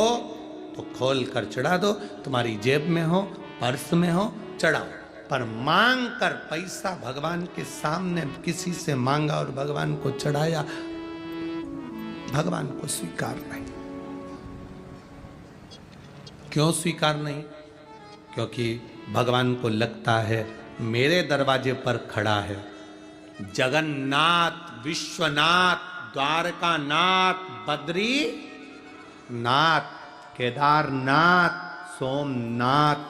तो खोल कर चढ़ा दो, तुम्हारी जेब में हो, पर्स में हो, चढ़ाओ। पर मांग कर पैसा भगवान के सामने किसी से मांगा और भगवान को चढ़ाया, भगवान को स्वीकार नहीं। क्यों स्वीकार नहीं? क्योंकि भगवान को लगता है मेरे दरवाजे पर खड़ा है जगन्नाथ, विश्वनाथ, द्वारकानाथ, बद्रीनाथ, केदारनाथ, सोमनाथ।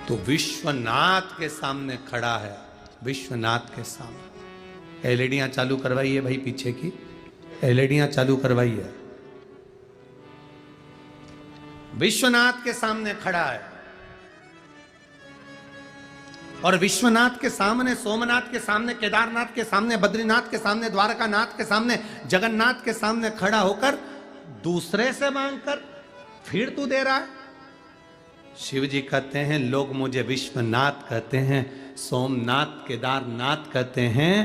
तो विश्वनाथ के सामने खड़ा है, विश्वनाथ के सामने। एलईडियां चालू करवाइए भाई, पीछे की एलईडियां चालू करवाइए। विश्वनाथ के सामने खड़ा है और विश्वनाथ के सामने, सोमनाथ के सामने, केदारनाथ के सामने, बद्रीनाथ के सामने, द्वारकानाथ के सामने, जगन्नाथ के सामने खड़ा होकर दूसरे से मांगकर फिर तू दे रहा है। शिव जी कहते हैं लोग मुझे विश्वनाथ कहते हैं, सोमनाथ, केदारनाथ कहते हैं।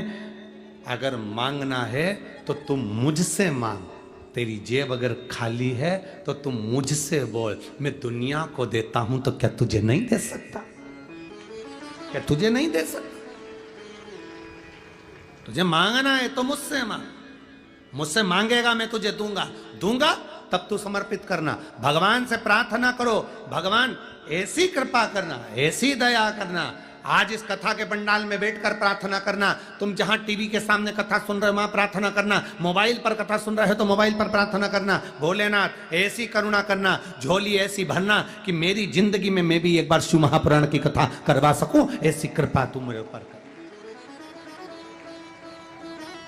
अगर मांगना है तो तुम मुझसे मांग। तेरी जेब अगर खाली है तो तुम मुझसे बोल। मैं दुनिया को देता हूं तो क्या तुझे नहीं दे सकता? क्या तुझे नहीं दे सकता? तुझे मांगना है तो मुझसे मांग। मुझसे मांगेगा मैं तुझे दूंगा, दूंगा तब तू समर्पित करना। भगवान से प्रार्थना करो, भगवान ऐसी कृपा करना, ऐसी दया करना। आज इस कथा के पंडाल में बैठकर प्रार्थना करना। तुम जहां टीवी के सामने कथा सुन रहे हो वहां प्रार्थना करना। मोबाइल पर कथा सुन रहे हो तो मोबाइल पर प्रार्थना करना। भोलेनाथ ऐसी करुणा करना, झोली ऐसी भरना कि मेरी जिंदगी में मैं भी एक बार शिव महापुराण की कथा करवा सकूं, ऐसी कृपा तू मेरे ऊपर कर।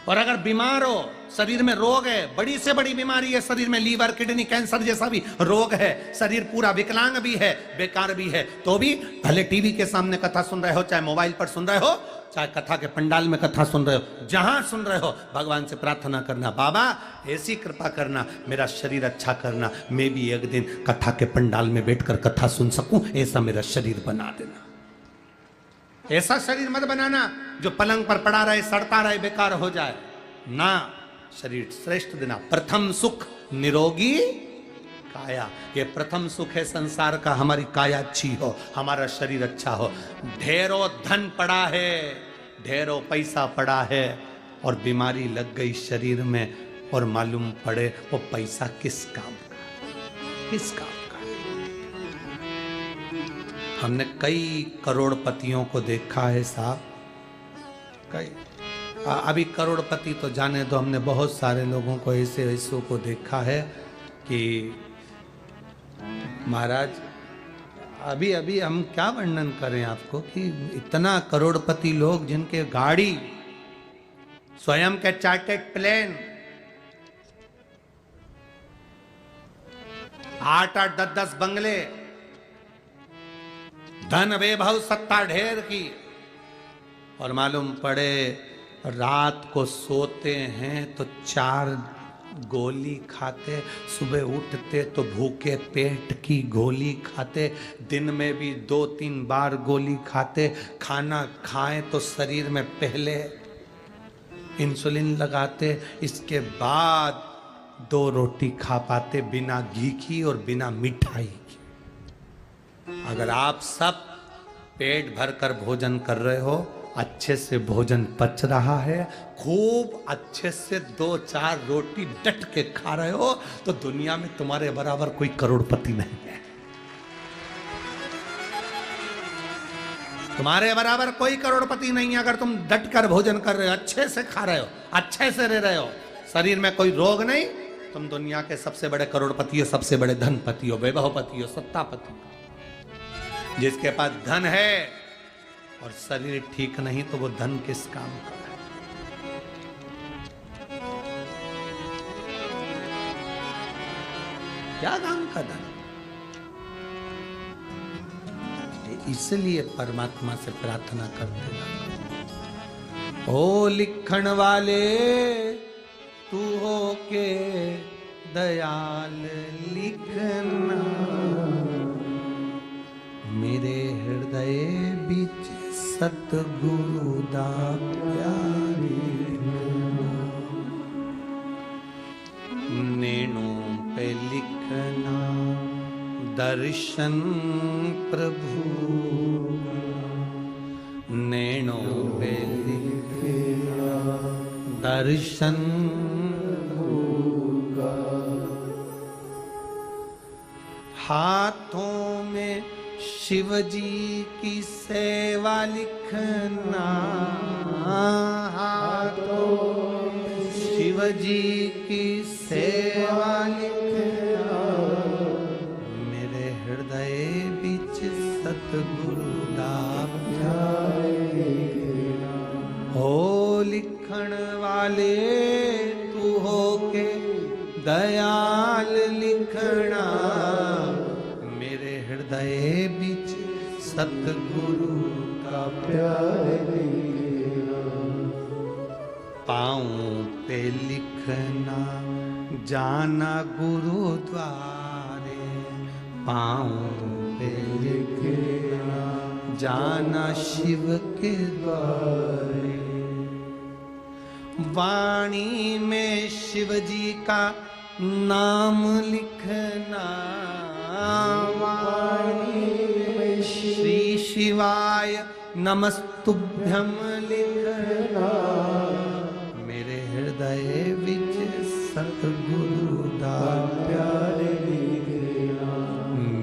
और अगर बीमार हो, शरीर में रोग है, बड़ी से बड़ी बीमारी है शरीर में, लीवर, किडनी, कैंसर जैसा भी रोग है, शरीर पूरा विकलांग भी है, बेकार भी है, तो भी भले टीवी के सामने कथा सुन रहे हो, चाहे मोबाइल पर सुन रहे हो, चाहे कथा के पंडाल में कथा सुन रहे हो, जहां सुन रहे हो भगवान से प्रार्थना करना, बाबा ऐसी कृपा करना, मेरा शरीर अच्छा करना, मैं भी एक दिन कथा के पंडाल में बैठकर कथा सुन सकूं, ऐसा मेरा शरीर बना देना। ऐसा शरीर मत बनाना जो पलंग पर पड़ा रहे, सड़ता रहे, बेकार हो जाए ना। शरीर श्रेष्ठ देना। प्रथम सुख निरोगी काया, ये प्रथम सुख है संसार का। हमारी काया अच्छी हो, हमारा शरीर अच्छा हो। ढेरों धन पड़ा है, ढेरों पैसा पड़ा है और बीमारी लग गई शरीर में और मालूम पड़े वो पैसा किस काम का, किस काम का। हमने कई करोड़पतियों को देखा है साहब, कई। अभी करोड़पति तो जाने दो, हमने बहुत सारे लोगों को ऐसे ऐसों को देखा है कि महाराज अभी अभी हम क्या वर्णन करें आपको कि इतना करोड़पति लोग जिनके गाड़ी स्वयं के चार्टेड प्लेन, 8-8, 10-10 बंगले, धन वैभव, सत्ता ढेर की, और मालूम पड़े रात को सोते हैं तो 4 गोली खाते, सुबह उठते तो भूखे पेट की गोली खाते, दिन में भी 2-3 बार गोली खाते, खाना खाएं तो शरीर में पहले इंसुलिन लगाते, इसके बाद 2 रोटी खा पाते बिना घी की और बिना मिठाई की। अगर आप सब पेट भरकर भोजन कर रहे हो, अच्छे से भोजन पच रहा है, खूब अच्छे से 2-4 रोटी डट के खा रहे हो, तो दुनिया में तुम्हारे बराबर कोई करोड़पति नहीं है। तुम्हारे बराबर कोई करोड़पति नहीं है अगर तुम डट कर भोजन कर रहे हो, अच्छे से खा रहे हो, अच्छे से रह रहे हो, शरीर में कोई रोग नहीं, तुम दुनिया के सबसे बड़े करोड़पति हो, सबसे बड़े धनपति हो, वैभवपति हो, सत्तापति हो। जिसके पास धन है और शरीर ठीक नहीं तो वो धन किस काम का है? क्या काम का धन? इसलिए परमात्मा से प्रार्थना करते हैं, ओ लिखण वाले तू हो के दयाल लिखना, मेरे हृदय बीच सतगुरु दा प्यारे नैनों पे लिखना दर्शन प्रभु नैनों पे लिखना दर्शन हाथों में शिव जी की सेवा लिखना हाथों में शिव जी की सेवा लिखना मेरे हृदय बिच सतगुरु दा प्यारे हो लिखण वाले तू हो के दयाल लिखना मेरे हृदय बिच सतगुरु का प्यार पाँव पे लिखना जाना गुरुद्वारे पाँव पे लिखना जाना शिव के द्वारे वाणी में शिव जी का नाम लिखना वाणी में श्री शिवाय नमस्तुभ्यं लिखना मेरे हृदय विच सतगुरु दा प्यार लिखना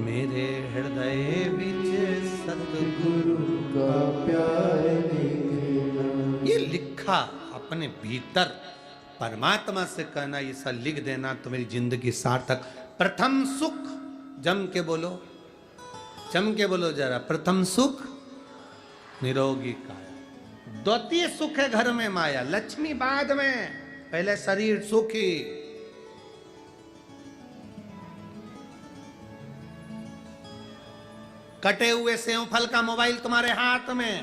मेरे हृदय विच सतगुरु का प्यार लिखना ये लिखा अपने भीतर परमात्मा से कहना ये सब लिख देना तो मेरी जिंदगी सार्थक प्रथम सुख जम के बोलो जरा प्रथम सुख निरोगी काया द्वितीय सुख है घर में माया लक्ष्मी बाद में पहले शरीर सुखी कटे हुए सेव फल का मोबाइल तुम्हारे हाथ में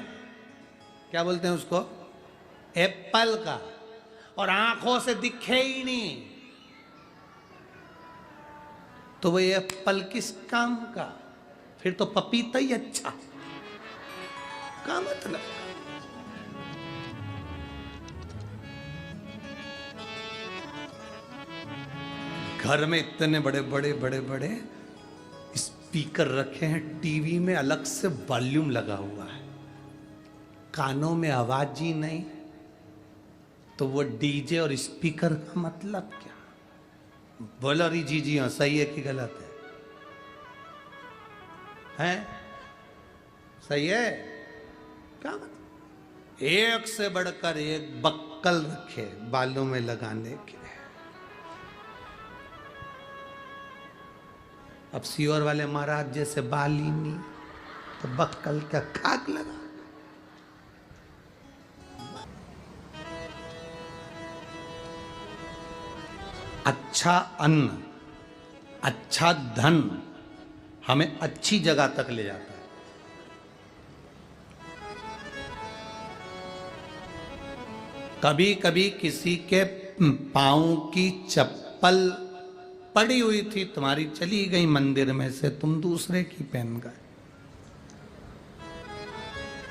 क्या बोलते हैं उसको एप्पल का और आंखों से दिखे ही नहीं तो वो एप्पल किस काम का फिर तो पपीता ही अच्छा का मतलब घर में इतने बड़े बड़े बड़े बड़े स्पीकर रखे हैं टीवी में अलग से वॉल्यूम लगा हुआ है कानों में आवाज ही नहीं तो वो डीजे और स्पीकर का मतलब क्या बोलो री जी हाँ सही है कि गलत है सही है क्या मतलब एक से बढ़कर एक बक्कल रखे बालों में लगाने के अब सियोर वाले महाराज जैसे बाल ही नहीं तो बक्कल क्या खाक लगा अच्छा अन्न अच्छा धन हमें अच्छी जगह तक ले जाता है कभी कभी किसी के पांव की चप्पल पड़ी हुई थी तुम्हारी चली गई मंदिर में से तुम दूसरे की पहन गए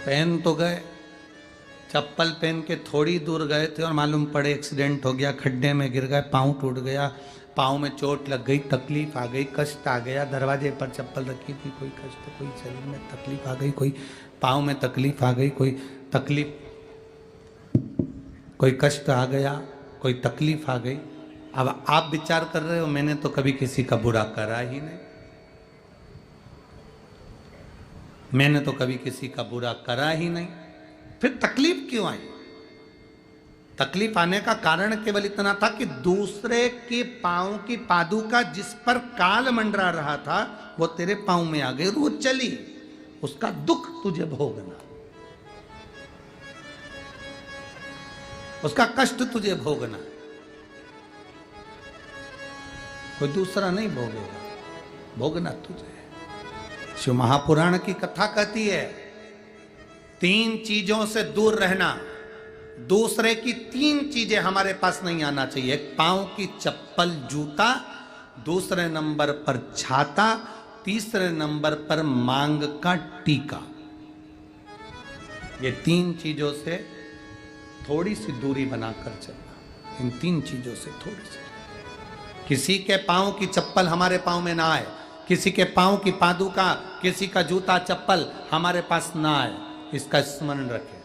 पहन तो गए चप्पल पहन के थोड़ी दूर गए थे और मालूम पड़े एक्सीडेंट हो गया खड्डे में गिर गए पाँव टूट गया पाँव में चोट लग गई तकलीफ आ गई कष्ट आ गया दरवाजे पर चप्पल रखी थी कोई कष्ट कोई शरीर में तकलीफ आ गई कोई पाँव में तकलीफ आ गई कोई तकलीफ कोई कष्ट आ गया कोई तकलीफ आ गई अब आप विचार कर रहे हो मैंने तो कभी किसी का बुरा करा ही नहीं मैंने तो कभी किसी का बुरा करा ही नहीं फिर तकलीफ क्यों आई तकलीफ आने का कारण केवल इतना था कि दूसरे के पांव की पादुका जिस पर काल मंडरा रहा था वो तेरे पांव में आ गई और वो चली उसका दुख तुझे भोगना उसका कष्ट तुझे भोगना कोई दूसरा नहीं भोगेगा भोगना तुझे शिव महापुराण की कथा कहती है 3 चीजों से दूर रहना दूसरे की 3 चीजें हमारे पास नहीं आना चाहिए एक पांव की चप्पल जूता दूसरे नंबर पर छाता तीसरे नंबर पर मांग का टीका ये 3 चीजों से थोड़ी सी दूरी बनाकर चलना, इन 3 चीजों से थोड़ी सी। किसी के पांव की चप्पल हमारे पांव में ना आए, किसी के पांव की पादुका, किसी का जूता चप्पल हमारे पास ना आए, इसका स्मरण रखें।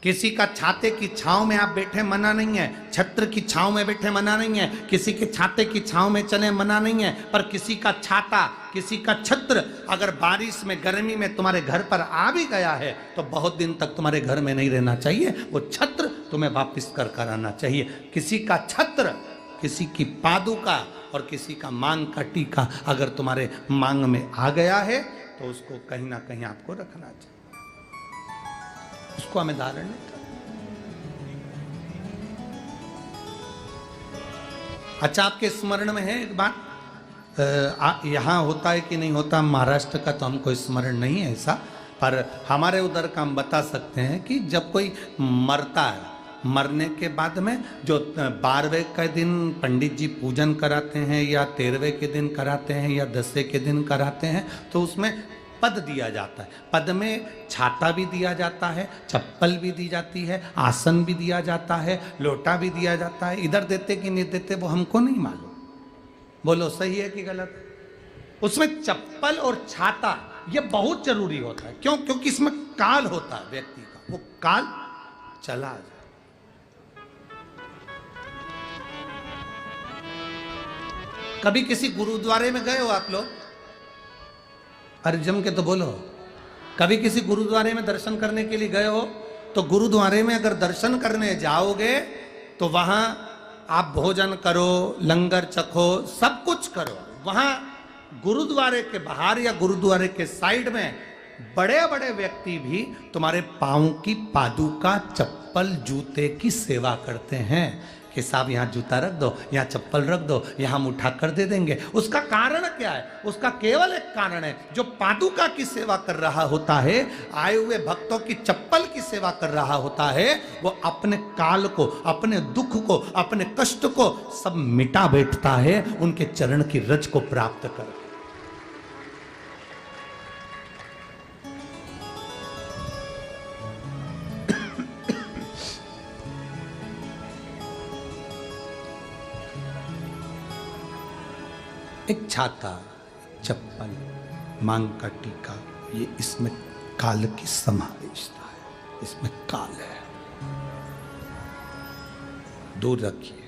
किसी का छाते की छांव में आप बैठे मना नहीं है, छत्र की छांव में बैठे मना नहीं है, किसी के छाते की छांव में चले मना नहीं है, पर किसी का छाता, किसी का छत्र अगर बारिश में गर्मी में तुम्हारे घर पर आ भी गया है तो बहुत दिन तक तुम्हारे घर में नहीं रहना चाहिए, वो छत्र तुम्हें वापस कर आना चाहिए। किसी का छत्र, किसी की पादुका और किसी का मांग का टीका अगर तुम्हारे मांग में आ गया है तो उसको कहीं ना कहीं आपको रखना चाहिए, उसको हमें धारण नहीं करना। अच्छा, आपके स्मरण में है एक बात, यहां होता है कि नहीं होता, महाराष्ट्र का तो हमको स्मरण नहीं है ऐसा, पर हमारे उधर का हम बता सकते हैं कि जब कोई मरता है, मरने के बाद में जो 12वें के दिन पंडित जी पूजन कराते हैं या 13वें के दिन कराते हैं या 10वें के दिन कराते हैं, तो उसमें पद दिया जाता है। पद में छाता भी दिया जाता है, चप्पल भी दी जाती है, आसन भी दिया जाता है, लोटा भी दिया जाता है। इधर देते कि नहीं देते वो हमको नहीं मालूम, बोलो सही है कि गलत। उसमें चप्पल और छाता ये बहुत जरूरी होता है। क्यों? क्योंकि इसमें काल होता है व्यक्ति का, वो काल चला जाए। कभी किसी गुरुद्वारे में गए हो आप लोग? अरे जम के तो बोलो। कभी किसी गुरुद्वारे में दर्शन करने के लिए गए हो? तो गुरुद्वारे में अगर दर्शन करने जाओगे तो वहां आप भोजन करो, लंगर चखो, सब कुछ करो। वहां गुरुद्वारे के बाहर या गुरुद्वारे के साइड में बड़े बड़े व्यक्ति भी तुम्हारे पांव की पादुका, चप्पल, जूते की सेवा करते हैं कि साहब यहाँ जूता रख दो, यहाँ चप्पल रख दो, यहाँ हम उठा कर दे देंगे। उसका कारण क्या है? उसका केवल एक कारण है, जो पादुका की सेवा कर रहा होता है, आए हुए भक्तों की चप्पल की सेवा कर रहा होता है, वो अपने काल को, अपने दुख को, अपने कष्ट को सब मिटा बैठता है उनके चरण की रज को प्राप्त कर। एक छाता, चप्पल, मांग का टीका, ये इसमें काल की समावेशता है, इसमें काल है, दूर रखिए,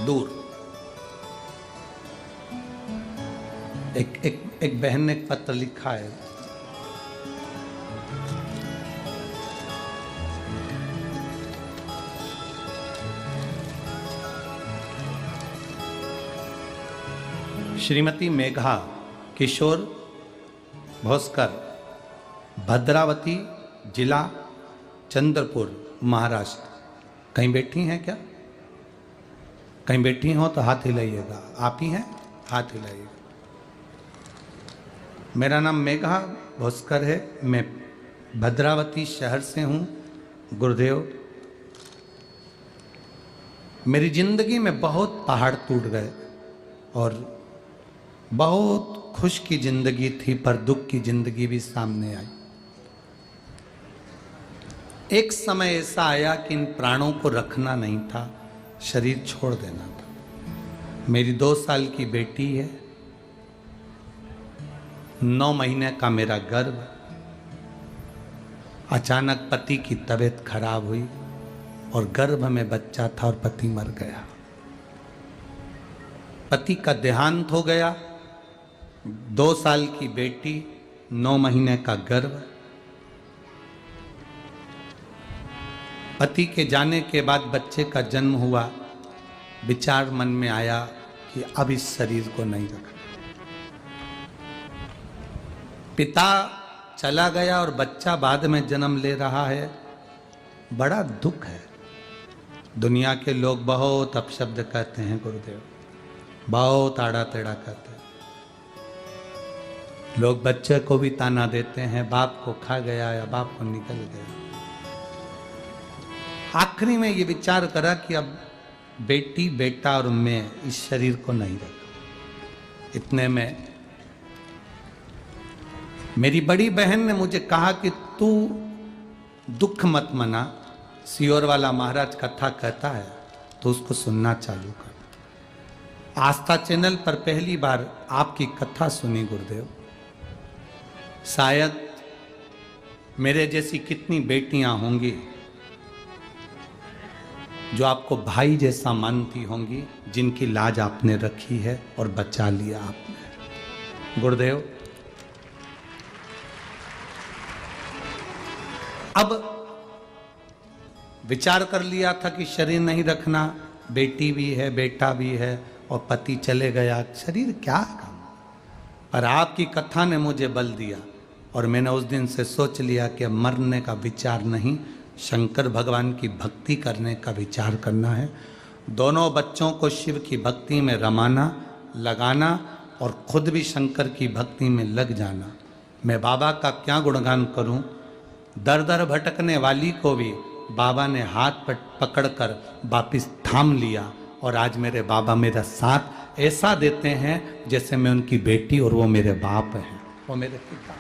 दूर। एक बहन ने एक पत्र लिखा है, श्रीमती मेघा किशोर भोसकर, भद्रावती जिला चंद्रपुर, महाराष्ट्र। कहीं बैठी हैं क्या? कहीं बैठी हो तो हाथ हिलाइएगा। आप ही हैं? हाथ हिलाइएगा। मेरा नाम मेघा भोसकर है, मैं भद्रावती शहर से हूँ। गुरुदेव, मेरी जिंदगी में बहुत पहाड़ टूट गए और बहुत खुश की जिंदगी थी, पर दुख की जिंदगी भी सामने आई। एक समय ऐसा आया कि इन प्राणों को रखना नहीं था, शरीर छोड़ देना था। मेरी 2 साल की बेटी है, 9 महीने का मेरा गर्भ। अचानक पति की तबीयत खराब हुई और गर्भ में बच्चा था और पति मर गया। पति का देहांत हो गया। 2 साल की बेटी, 9 महीने का गर्भ। पति के जाने के बाद बच्चे का जन्म हुआ। विचार मन में आया कि अब इस शरीर को नहीं रखना। पिता चला गया और बच्चा बाद में जन्म ले रहा है। बड़ा दुख है। दुनिया के लोग बहुत अपशब्द कहते हैं गुरुदेव, बहुत आड़ा टेढ़ा कहते हैं। लोग बच्चे को भी ताना देते हैं, बाप को खा गया या बाप को निकल गया। आखिरी में ये विचार करा कि अब बेटी, बेटा और मैं इस शरीर को नहीं रखा। इतने में मेरी बड़ी बहन ने मुझे कहा कि तू दुख मत मना, सियोर वाला महाराज कथा कहता है तो उसको सुनना चालू कर। आस्था चैनल पर पहली बार आपकी कथा सुनी गुरुदेव। शायद मेरे जैसी कितनी बेटियां होंगी जो आपको भाई जैसा मानती होंगी, जिनकी लाज आपने रखी है और बचा लिया आपने। गुरुदेव, अब विचार कर लिया था कि शरीर नहीं रखना, बेटी भी है, बेटा भी है और पति चले गया, शरीर क्या काम। पर आपकी कथा ने मुझे बल दिया और मैंने उस दिन से सोच लिया कि मरने का विचार नहीं, शंकर भगवान की भक्ति करने का विचार करना है। दोनों बच्चों को शिव की भक्ति में रमाना, लगाना और खुद भी शंकर की भक्ति में लग जाना। मैं बाबा का क्या गुणगान करूं। दर दर भटकने वाली को भी बाबा ने हाथ पर पकड़कर वापिस थाम लिया और आज मेरे बाबा मेरा साथ ऐसा देते हैं जैसे मैं उनकी बेटी और वो मेरे बाप हैं, वो मेरे पिता।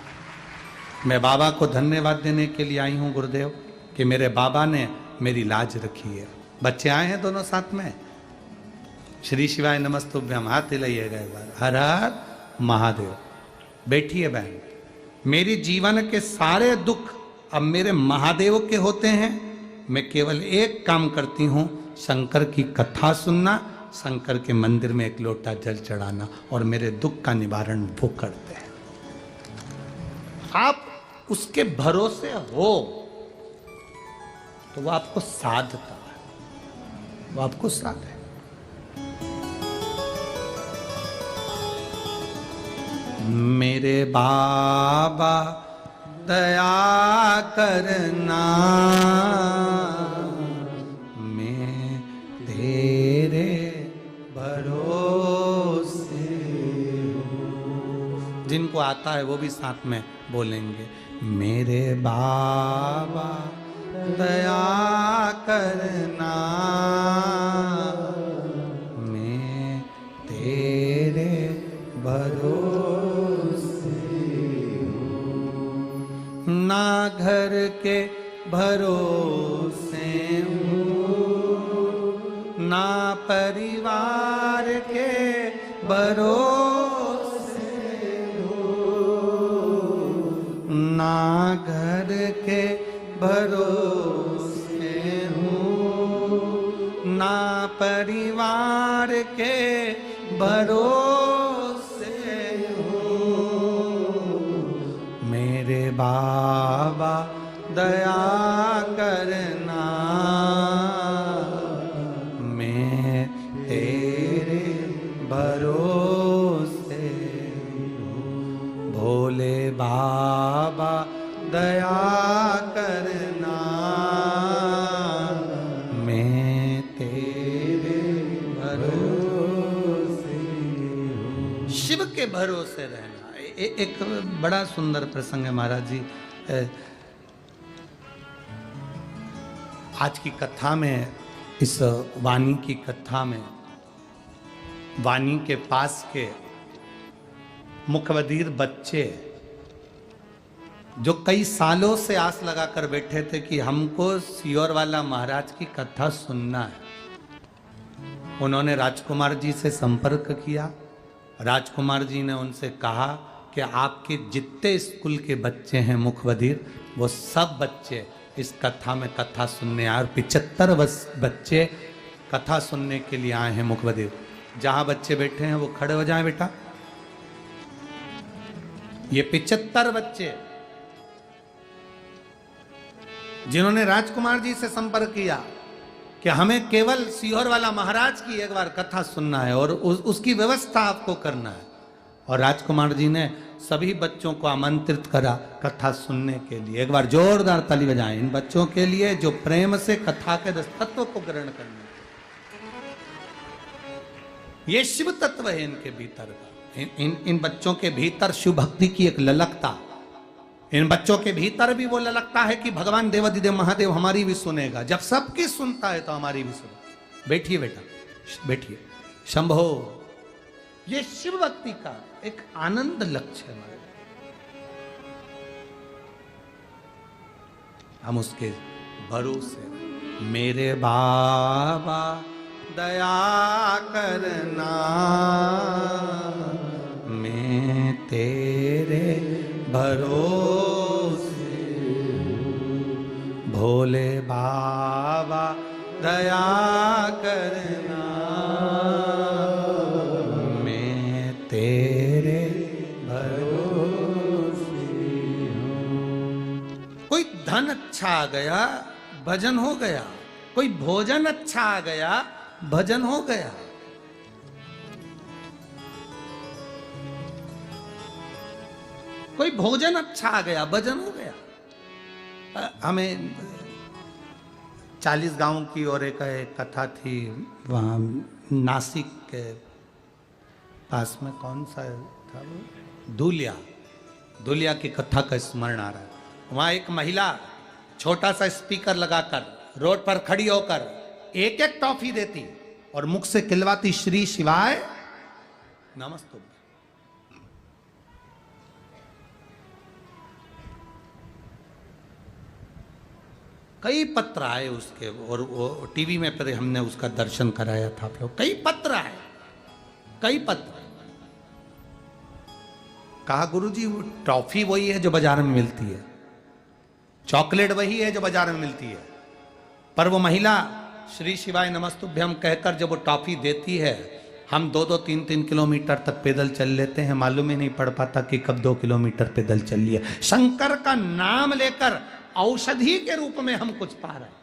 मैं बाबा को धन्यवाद देने के लिए आई हूँ गुरुदेव कि मेरे बाबा ने मेरी लाज रखी है। बच्चे आए हैं दोनों साथ में। श्री शिवाय नमस्तुभ्यम, हाथ हिलाइएगा एक बार। हर हर महादेव। बैठिए बहन। मेरी जीवन के सारे दुख अब मेरे महादेव के होते हैं। मैं केवल एक काम करती हूँ, शंकर की कथा सुनना, शंकर के मंदिर में एक लोटा जल चढ़ाना, और मेरे दुख का निवारण वो करते हैं। आप उसके भरोसे हो तो वो आपको साधता है, वो आपको साध है। मेरे बाबा दया करना, मैं तेरे भरोसे हूँ। जिनको आता है वो भी साथ में बोलेंगे। मेरे बाबा दया करना, मैं तेरे भरोसे हूँ। ना घर के भरोसे हूँ, ना परिवार के भरोसे हूँ, ना घर के भरोसे हूँ, ना परिवार के भरोसे हूँ। मेरे बाबा दया करना, मैं तेरे भरोसे हूँ। भोले बाबा दया करना, मैं तेरे भरोसे हूँ। शिव के भरोसे रहना। एक बड़ा सुंदर प्रसंग है महाराज जी। आज की कथा में, इस वाणी की कथा में, वाणी के पास के मुखबधिर बच्चे जो कई सालों से आस लगाकर बैठे थे कि हमको सियोर वाला महाराज की कथा सुनना है, उन्होंने राजकुमार जी से संपर्क किया। राजकुमार जी ने उनसे कहा कि आपके जितने स्कूल के बच्चे हैं मुखबधिर, वो सब बच्चे इस कथा में कथा सुनने आए, और 75 बच्चे कथा सुनने के लिए आए हैं मुखबधिर। जहां बच्चे बैठे हैं वो खड़े हो जाएं बेटा। ये 75 बच्चे जिन्होंने राजकुमार जी से संपर्क किया कि हमें केवल सियोर वाला महाराज की एक बार कथा सुनना है और उसकी व्यवस्था आपको करना है। और राजकुमार जी ने सभी बच्चों को आमंत्रित करा कथा सुनने के लिए। एक बार जोरदार ताली बजाएं इन बच्चों के लिए जो प्रेम से कथा के तत्व को ग्रहण करने। ये शिव तत्व है इनके भीतर का। इन बच्चों के भीतर शिव भक्ति की एक ललकता, इन बच्चों के भीतर भी वो ललकता है कि भगवान देवाधिदेव महादेव हमारी भी सुनेगा। जब सबकी सुनता है तो हमारी भी सुने। बैठिए बेटा, बैठिए। शंभो। ये शिव भक्ति का एक आनंद लक्ष्य है हमारे। हम उसके भरोसे। मेरे बाबा दया करना, मैं तेरे भरोसे, भोले बाबा दया करना, मैं तेरे भरोसे हूँ। कोई धन अच्छा आ गया, भजन हो गया। कोई भोजन अच्छा आ गया, भजन हो गया। कोई भोजन अच्छा आ गया, भजन हो गया। हमें 40 गांव की और एक कथा थी, वहाँ नासिक के पास में कौन सा था वो, धुलिया की कथा का स्मरण आ रहा है। वहाँ एक महिला छोटा सा स्पीकर लगाकर रोड पर खड़ी होकर एक एक टॉफी देती और मुख से खिलवाती, श्री शिवाय नमस्तुभ्यं। कई पत्र आए उसके, और वो टीवी में फिर हमने उसका दर्शन कराया था आप लोग। कई पत्र आए, कई पत्र। कहा गुरुजी वो टॉफी वही है जो बाजार में मिलती है, चॉकलेट वही है जो बाजार में मिलती है, पर वो महिला श्री शिवाय नमस्तुभ्यम कहकर जब वो टॉफी देती है, हम 2-2, 3-3 किलोमीटर तक पैदल चल लेते हैं, मालूम ही नहीं पड़ पाता कि कब 2 किलोमीटर पैदल चल लिए। शंकर का नाम लेकर औषधि के रूप में हम कुछ पा रहे हैं।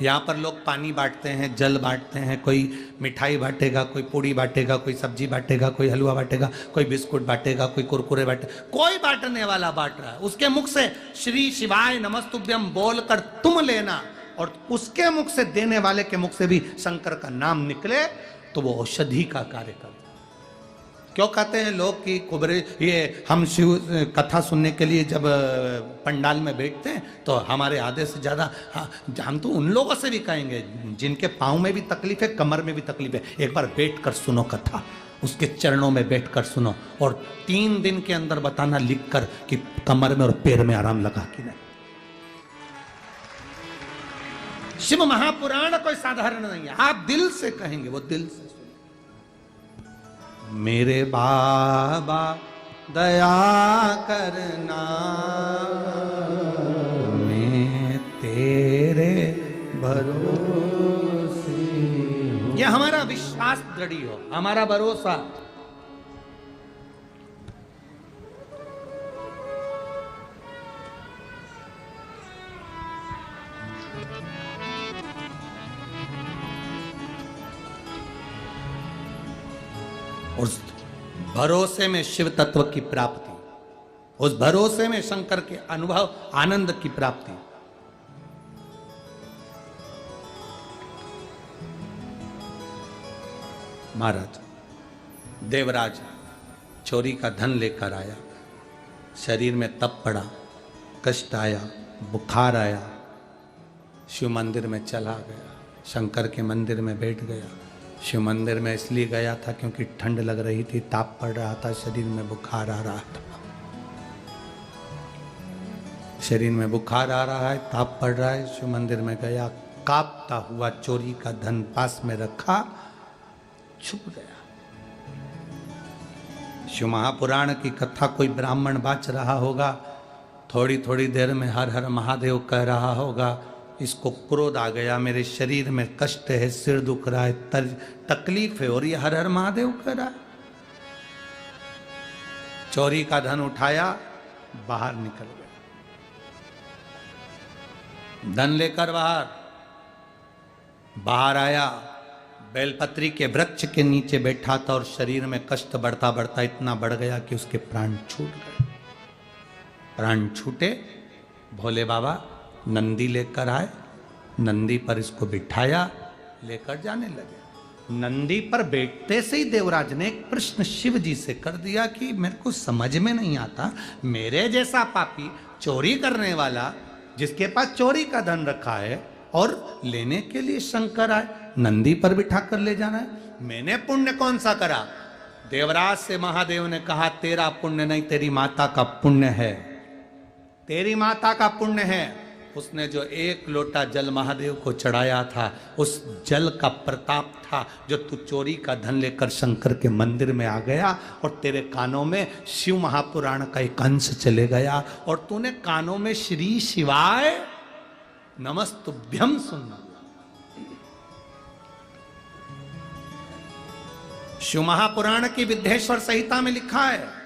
यहां पर लोग पानी बांटते हैं, जल बांटते हैं, कोई मिठाई बांटेगा, कोई पूड़ी बांटेगा, कोई सब्जी बांटेगा, कोई हलवा बांटेगा, कोई बिस्कुट बांटेगा, कोई कुरकुरे बांटे, कोई बांटने वाला बांट रहा है। उसके मुख से श्री शिवाय नमस्तुभ्यम बोलकर तुम लेना, और उसके मुख से देने वाले के मुख से भी शंकर का नाम निकले, तो वो औषधि का कार्य करता है। क्यों कहते हैं लोग कि कुबरे, ये हम शिव कथा सुनने के लिए जब पंडाल में बैठते हैं तो हमारे आधे से ज़्यादा, हम तो उन लोगों से भी कहेंगे जिनके पाँव में भी तकलीफ है, कमर में भी तकलीफ है, एक बार बैठकर सुनो कथा, उसके चरणों में बैठकर सुनो, और 3 दिन के अंदर बताना लिखकर कि कमर में और पैर में आराम लगा कि नहीं। शिव महापुराण कोई साधारण नहीं है, आप दिल से कहेंगे, वो दिल से। मेरे बाबा दया करना, मैं तेरे भरोसे। ये हमारा विश्वास दृढ़ हो, हमारा भरोसा। उस भरोसे में शिव तत्व की प्राप्ति, उस भरोसे में शंकर के अनुभव आनंद की प्राप्ति। महाराज देवराज चोरी का धन लेकर आया, शरीर में तप पड़ा, कष्ट आया, बुखार आया, शिव मंदिर में चला गया, शंकर के मंदिर में बैठ गया। शिव मंदिर में इसलिए गया था क्योंकि ठंड लग रही थी, ताप पड़ रहा था, शरीर में बुखार आ रहा था, शरीर में बुखार आ रहा है, ताप पड़ रहा है। शिव मंदिर में गया, कांपता हुआ चोरी का धन पास में रखा, छुप गया। शिव महापुराण की कथा कोई ब्राह्मण बाच रहा होगा, थोड़ी थोड़ी देर में हर हर महादेव कह रहा होगा, इसको क्रोध आ गया, मेरे शरीर में कष्ट है, सिर दुख रहा है, तकलीफ है, और ये हर हर महादेव कह रहा है। चोरी का धन उठाया, बाहर निकल गया, धन लेकर बाहर आया, बेलपत्री के वृक्ष के नीचे बैठा था, और शरीर में कष्ट बढ़ता बढ़ता इतना बढ़ गया कि उसके प्राण छूट गए। प्राण छूटे, भोले बाबा नंदी लेकर आए, नंदी पर इसको बिठाया, लेकर जाने लगे। नंदी पर बैठते से ही देवराज ने एक प्रश्न शिव जी से कर दिया कि मेरे को समझ में नहीं आता, मेरे जैसा पापी, चोरी करने वाला, जिसके पास चोरी का धन रखा है और लेने के लिए शंकर आए, नंदी पर बिठा कर ले जाना है, मैंने पुण्य कौन सा करा? देवराज से महादेव ने कहा, तेरा पुण्य नहीं, तेरी माता का पुण्य है, तेरी माता का पुण्य है, उसने जो 1 लोटा जल महादेव को चढ़ाया था, उस जल का प्रताप था जो तू चोरी का धन लेकर शंकर के मंदिर में आ गया और तेरे कानों में शिव महापुराण का एक अंश चले गया और तूने कानों में श्री शिवाय नमस्तुभ्यम सुनना। शिव महापुराण की विद्येश्वर संहिता में लिखा है,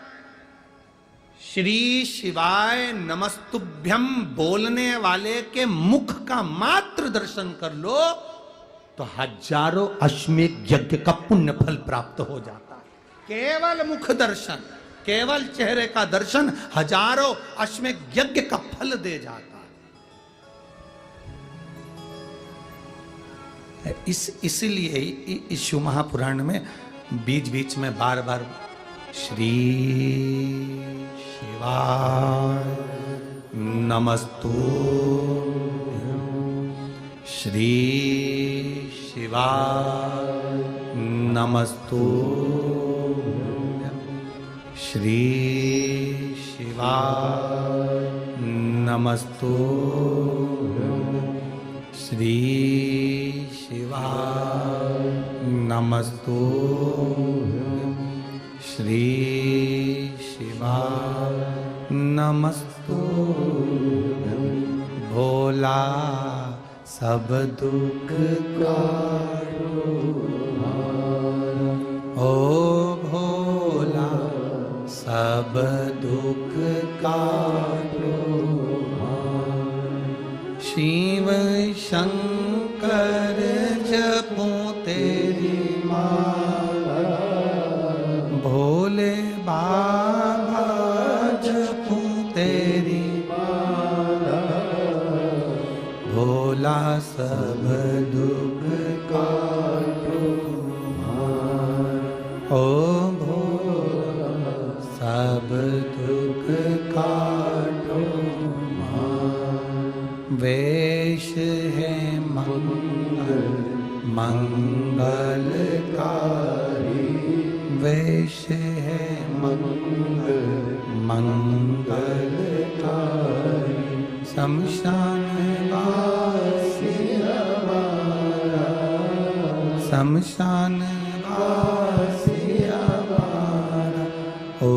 श्री शिवाय नमस्तुभ्यम बोलने वाले के मुख का मात्र दर्शन कर लो तो हजारों अश्वमेध यज्ञ का पुण्य फल प्राप्त हो जाता है। केवल मुख दर्शन, केवल चेहरे का दर्शन हजारों अश्वमेध यज्ञ का फल दे जाता है। इसलिए इस शिव महापुराण में बीच बीच में बार बार श्री शिवाय नमस्तुभ्यं, श्री शिवाय नमस्तुभ्यं, श्री शिवाय नमस्तुभ्यं, श्री शिवाय नमस्तुभ्यं, श्री शिवाय नमस्तुभ्यं। भोला सब दुख काटो, ओ भोला सब दुख काटो, शिव शंकर जपूं तेरी माला, भोले बाबा जपूं तेरी माला, भोला सब दुख काटो, ओ भोला सब दुख काटो। वेश है मंगलकारी, वेश है मंगलकारी, शमशान वासी हमारा, शमशान वासी हमारा, ओ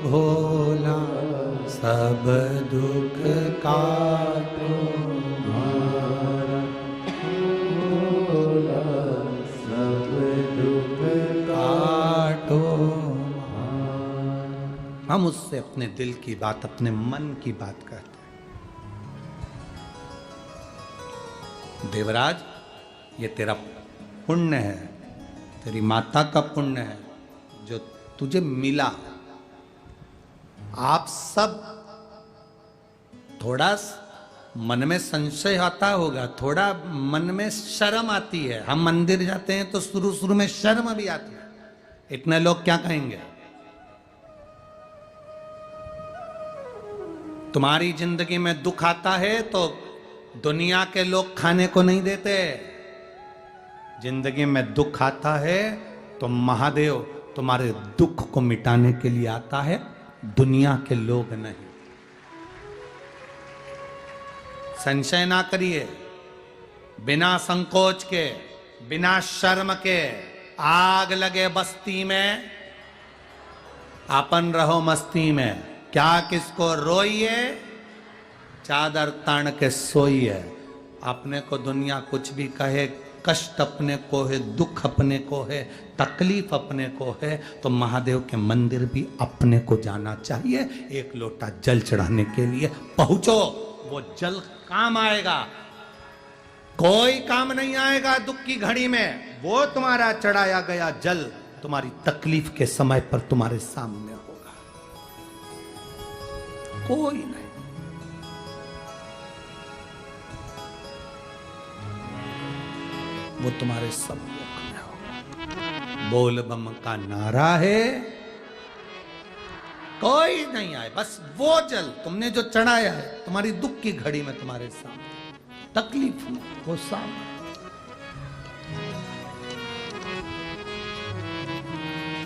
भोला सब दुख काटो हमारा, भोला सब दुख काटो हमारा। हम उससे अपने दिल की बात, अपने मन की बात कहते हैं। देवराज, ये तेरा पुण्य है, तेरी माता का पुण्य है जो तुझे मिला। आप सब थोड़ा मन में संशय आता होगा, थोड़ा मन में शर्म आती है। हम मंदिर जाते हैं तो शुरू शुरू में शर्म भी आती है, इतने लोग क्या कहेंगे। तुम्हारी जिंदगी में दुख आता है तो दुनिया के लोग खाने को नहीं देते। जिंदगी में दुख आता है तो महादेव तुम्हारे दुख को मिटाने के लिए आता है, दुनिया के लोग नहीं। संशय ना करिए, बिना संकोच के, बिना शर्म के। आग लगे बस्ती में, अपन रहो मस्ती में। क्या किसको रोइए, चादर तान के सोइए। अपने को दुनिया कुछ भी कहे, कष्ट अपने को है, दुख अपने को है, तकलीफ अपने को है, तो महादेव के मंदिर भी अपने को जाना चाहिए। 1 लोटा जल चढ़ाने के लिए पहुंचो, वो जल काम आएगा। कोई काम नहीं आएगा दुख की घड़ी में, वो तुम्हारा चढ़ाया गया जल तुम्हारी तकलीफ के समय पर तुम्हारे सामने होगा। कोई नहीं। वो तुम्हारे सम्मुख में होगा। बोल बम का नारा है, कोई नहीं आए, बस वो जल तुमने जो चढ़ाया है तुम्हारी दुख की घड़ी में तुम्हारे सामने, तकलीफ में वो सामने।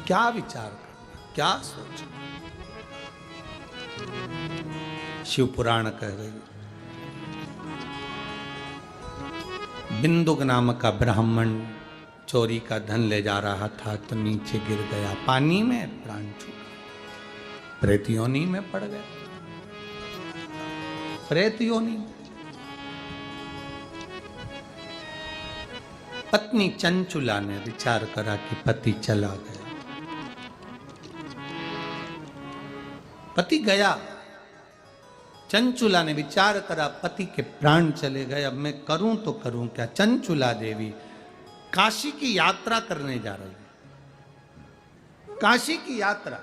क्या विचार करना, क्या सोचना। शिव पुराण कह रही है। बिंदुक नाम का ब्राह्मण चोरी का धन ले जा रहा था तो नीचे गिर गया पानी में, प्राण छूटा, प्रेत योनि में पड़ गया, प्रेत योनि में। पत्नी चंचुला ने विचार करा कि पति चला गया, पति गया। चंचुला ने विचार करा पति के प्राण चले गए, अब मैं करूं तो करूं क्या। चंचुला देवी काशी की यात्रा करने जा रही है, काशी की यात्रा।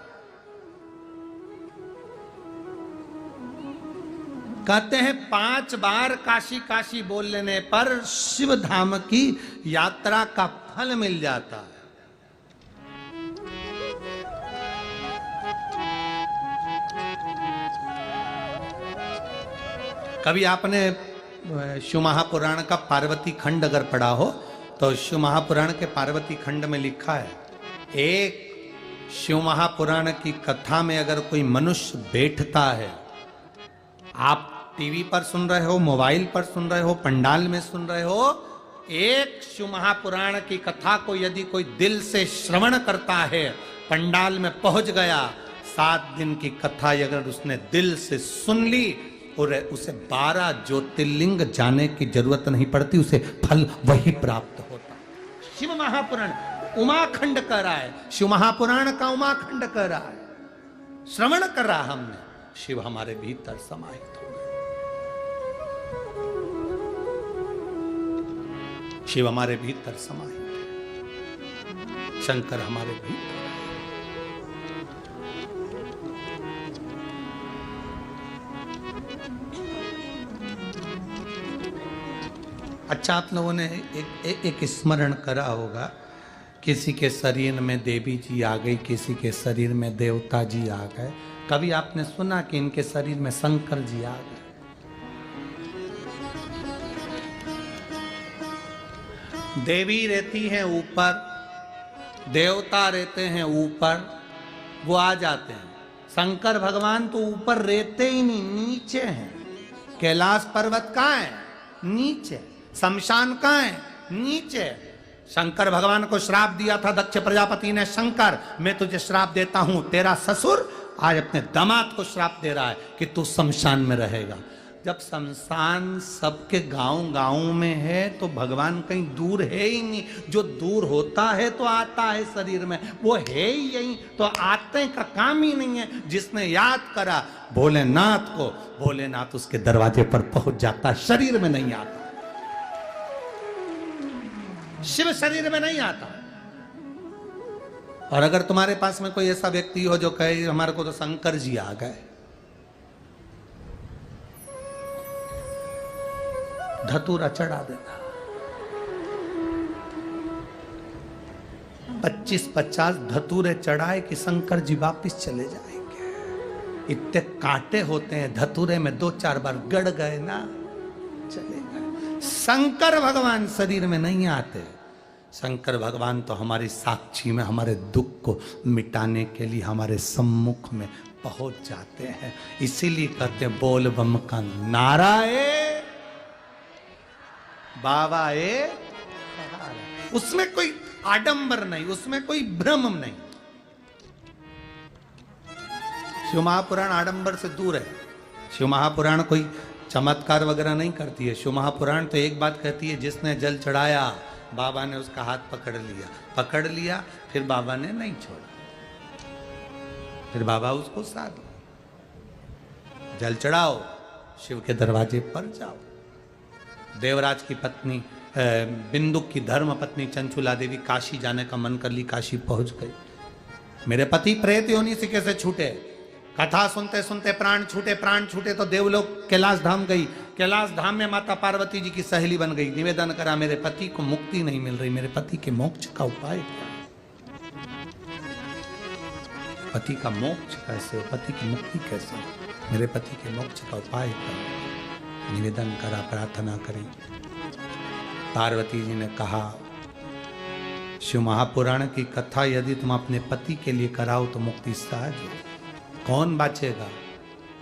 कहते हैं 5 बार काशी काशी बोल लेने पर शिव धाम की यात्रा का फल मिल जाता है। कभी आपने शिव महापुराण का पार्वती खंड अगर पढ़ा हो तो शिव महापुराण के पार्वती खंड में लिखा है, एक शिव महापुराण की कथा में अगर कोई मनुष्य बैठता है, आप टीवी पर सुन रहे हो, मोबाइल पर सुन रहे हो, पंडाल में सुन रहे हो, एक शिव महापुराण की कथा को यदि कोई दिल से श्रवण करता है, पंडाल में पहुंच गया, 7 दिन की कथा अगर उसने दिल से सुन ली और उसे 12 ज्योतिर्लिंग जाने की जरूरत नहीं पड़ती, उसे फल वही प्राप्त होता। शिव महापुराण उमाखंड कह रहा है, शिव महापुराण का उमाखंड कह रहा है, श्रवण कर रहा हमने, शिव हमारे भीतर समाहित हो गए, शिव हमारे भीतर समाहित है, शंकर हमारे भीतर। अच्छा, आप लोगों ने एक स्मरण करा होगा, किसी के शरीर में देवी जी आ गई, किसी के शरीर में देवता जी आ गए। कभी आपने सुना कि इनके शरीर में शंकर जी आ गए? देवी रहती हैं ऊपर, देवता रहते हैं ऊपर, वो आ जाते हैं। शंकर भगवान तो ऊपर रहते ही नहीं, नीचे हैं। कैलाश पर्वत कहाँ है? नीचे। शमशान कहाँ है? नीचे। शंकर भगवान को श्राप दिया था दक्ष प्रजापति ने, शंकर मैं तुझे श्राप देता हूं, तेरा ससुर आज अपने दामाद को श्राप दे रहा है कि तू शमशान में रहेगा। जब शमशान सबके गांव गांव में है तो भगवान कहीं दूर है ही नहीं। जो दूर होता है तो आता है शरीर में, वो है ही यही, तो आते का काम ही नहीं है। जिसने याद करा भोलेनाथ को, भोलेनाथ उसके दरवाजे पर पहुंच जाता, शरीर में नहीं आता। शिव शरीर में नहीं आता। और अगर तुम्हारे पास में कोई ऐसा व्यक्ति हो जो कहे हमारे को तो शंकर जी आ गए, धतूरा चढ़ा देना। 25-50 धतूरे चढ़ाए कि शंकर जी वापिस चले जाएंगे। इतने कांटे होते हैं धतूरे में, 2-4 बार गड़ गए ना, चले गए। शंकर भगवान शरीर में नहीं आते। शंकर भगवान तो हमारी साक्षी में हमारे दुख को मिटाने के लिए हमारे सम्मुख में पहुंच जाते हैं। इसीलिए कहते हैं बोल बम का नारा है, बाबा ए, उसमें कोई आडंबर नहीं, उसमें कोई भ्रम नहीं। शिव महापुराण आडंबर से दूर है। शिव महापुराण कोई चमत्कार वगैरह नहीं करती है। शिव महापुराण तो एक बात कहती है, जिसने जल चढ़ाया बाबा ने उसका हाथ पकड़ लिया, फिर बाबा ने नहीं छोड़ा, फिर बाबा उसको साध। जल चढ़ाओ, शिव के दरवाजे पर जाओ। देवराज की पत्नी बिंदुक की धर्म पत्नी चंचुला देवी काशी जाने का मन कर ली, काशी पहुंच गई। मेरे पति प्रेत योनि से कैसे छूटे? कथा सुनते सुनते प्राण छूटे तो देवलोक कैलाश धाम गई। कैलाश धाम में माता पार्वती जी की सहेली बन गई। निवेदन करा, मेरे पति को मुक्ति नहीं मिल रही, मेरे पति के मोक्ष का उपाय क्या है? पति का मोक्ष कैसे हो, पति की मुक्ति कैसे हो? मेरे पति के मोक्ष का उपाय क्या? निवेदन करा, प्रार्थना करी। पार्वती जी ने कहा, शिव महापुराण की कथा यदि तुम अपने पति के लिए कराओ तो मुक्ति सहज है। कौन बचेगा?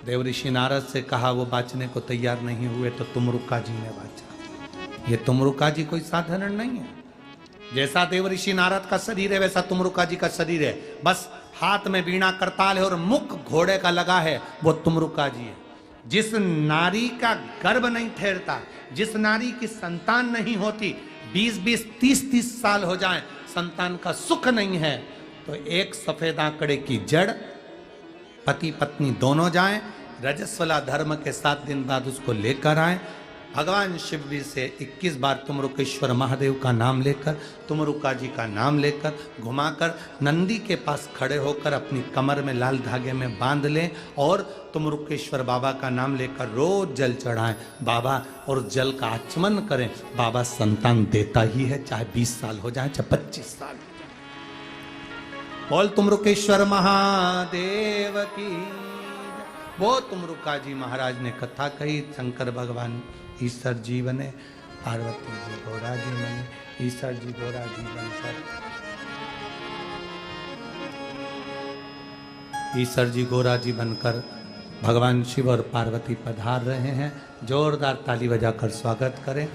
देव ऋषि नारद से कहा, वो बाँचने को तैयार नहीं हुए तो तुमरुका जी ने बाँचा। ये तुमरुका जी कोई साधारण नहीं है। जैसा देव ऋषि नारद का शरीर है वैसा तुमरुका जी का शरीर है। बस हाथ में वीणा करताल है और मुख घोड़े का लगा है, वो तुमरुका जी है। जिस नारी का गर्भ नहीं ठहरता, जिस नारी की संतान नहीं होती, 20-20, 30-30 साल हो जाए, संतान का सुख नहीं है, तो एक सफेद आंकड़े की जड़ पति पत्नी दोनों जाएं, रजस्वला धर्म के 7 दिन बाद उसको लेकर आए। भगवान शिव भी से 21 बार तुमरुकेश्वर महादेव का नाम लेकर, तुमरुका जी का नाम लेकर घुमाकर नंदी के पास खड़े होकर अपनी कमर में लाल धागे में बांध लें और तुमरुकेश्वर बाबा का नाम लेकर रोज जल चढ़ाएं बाबा, और जल का आचमन करें। बाबा संतान देता ही है, चाहे 20 साल हो जाए, चाहे 25 साल। बोल तुमरुकेश्वर महादेव की। वो तुमरुका जी महाराज ने कथा कही। शंकर भगवान ईश्वर जी बने, पार्वती जी घोड़ा जी बने, ईश्वर जी घोड़ा जी बनकर, ईश्वर जी घोड़ा जी बनकर भगवान शिव और पार्वती पधार रहे हैं। जोरदार ताली बजाकर स्वागत करें।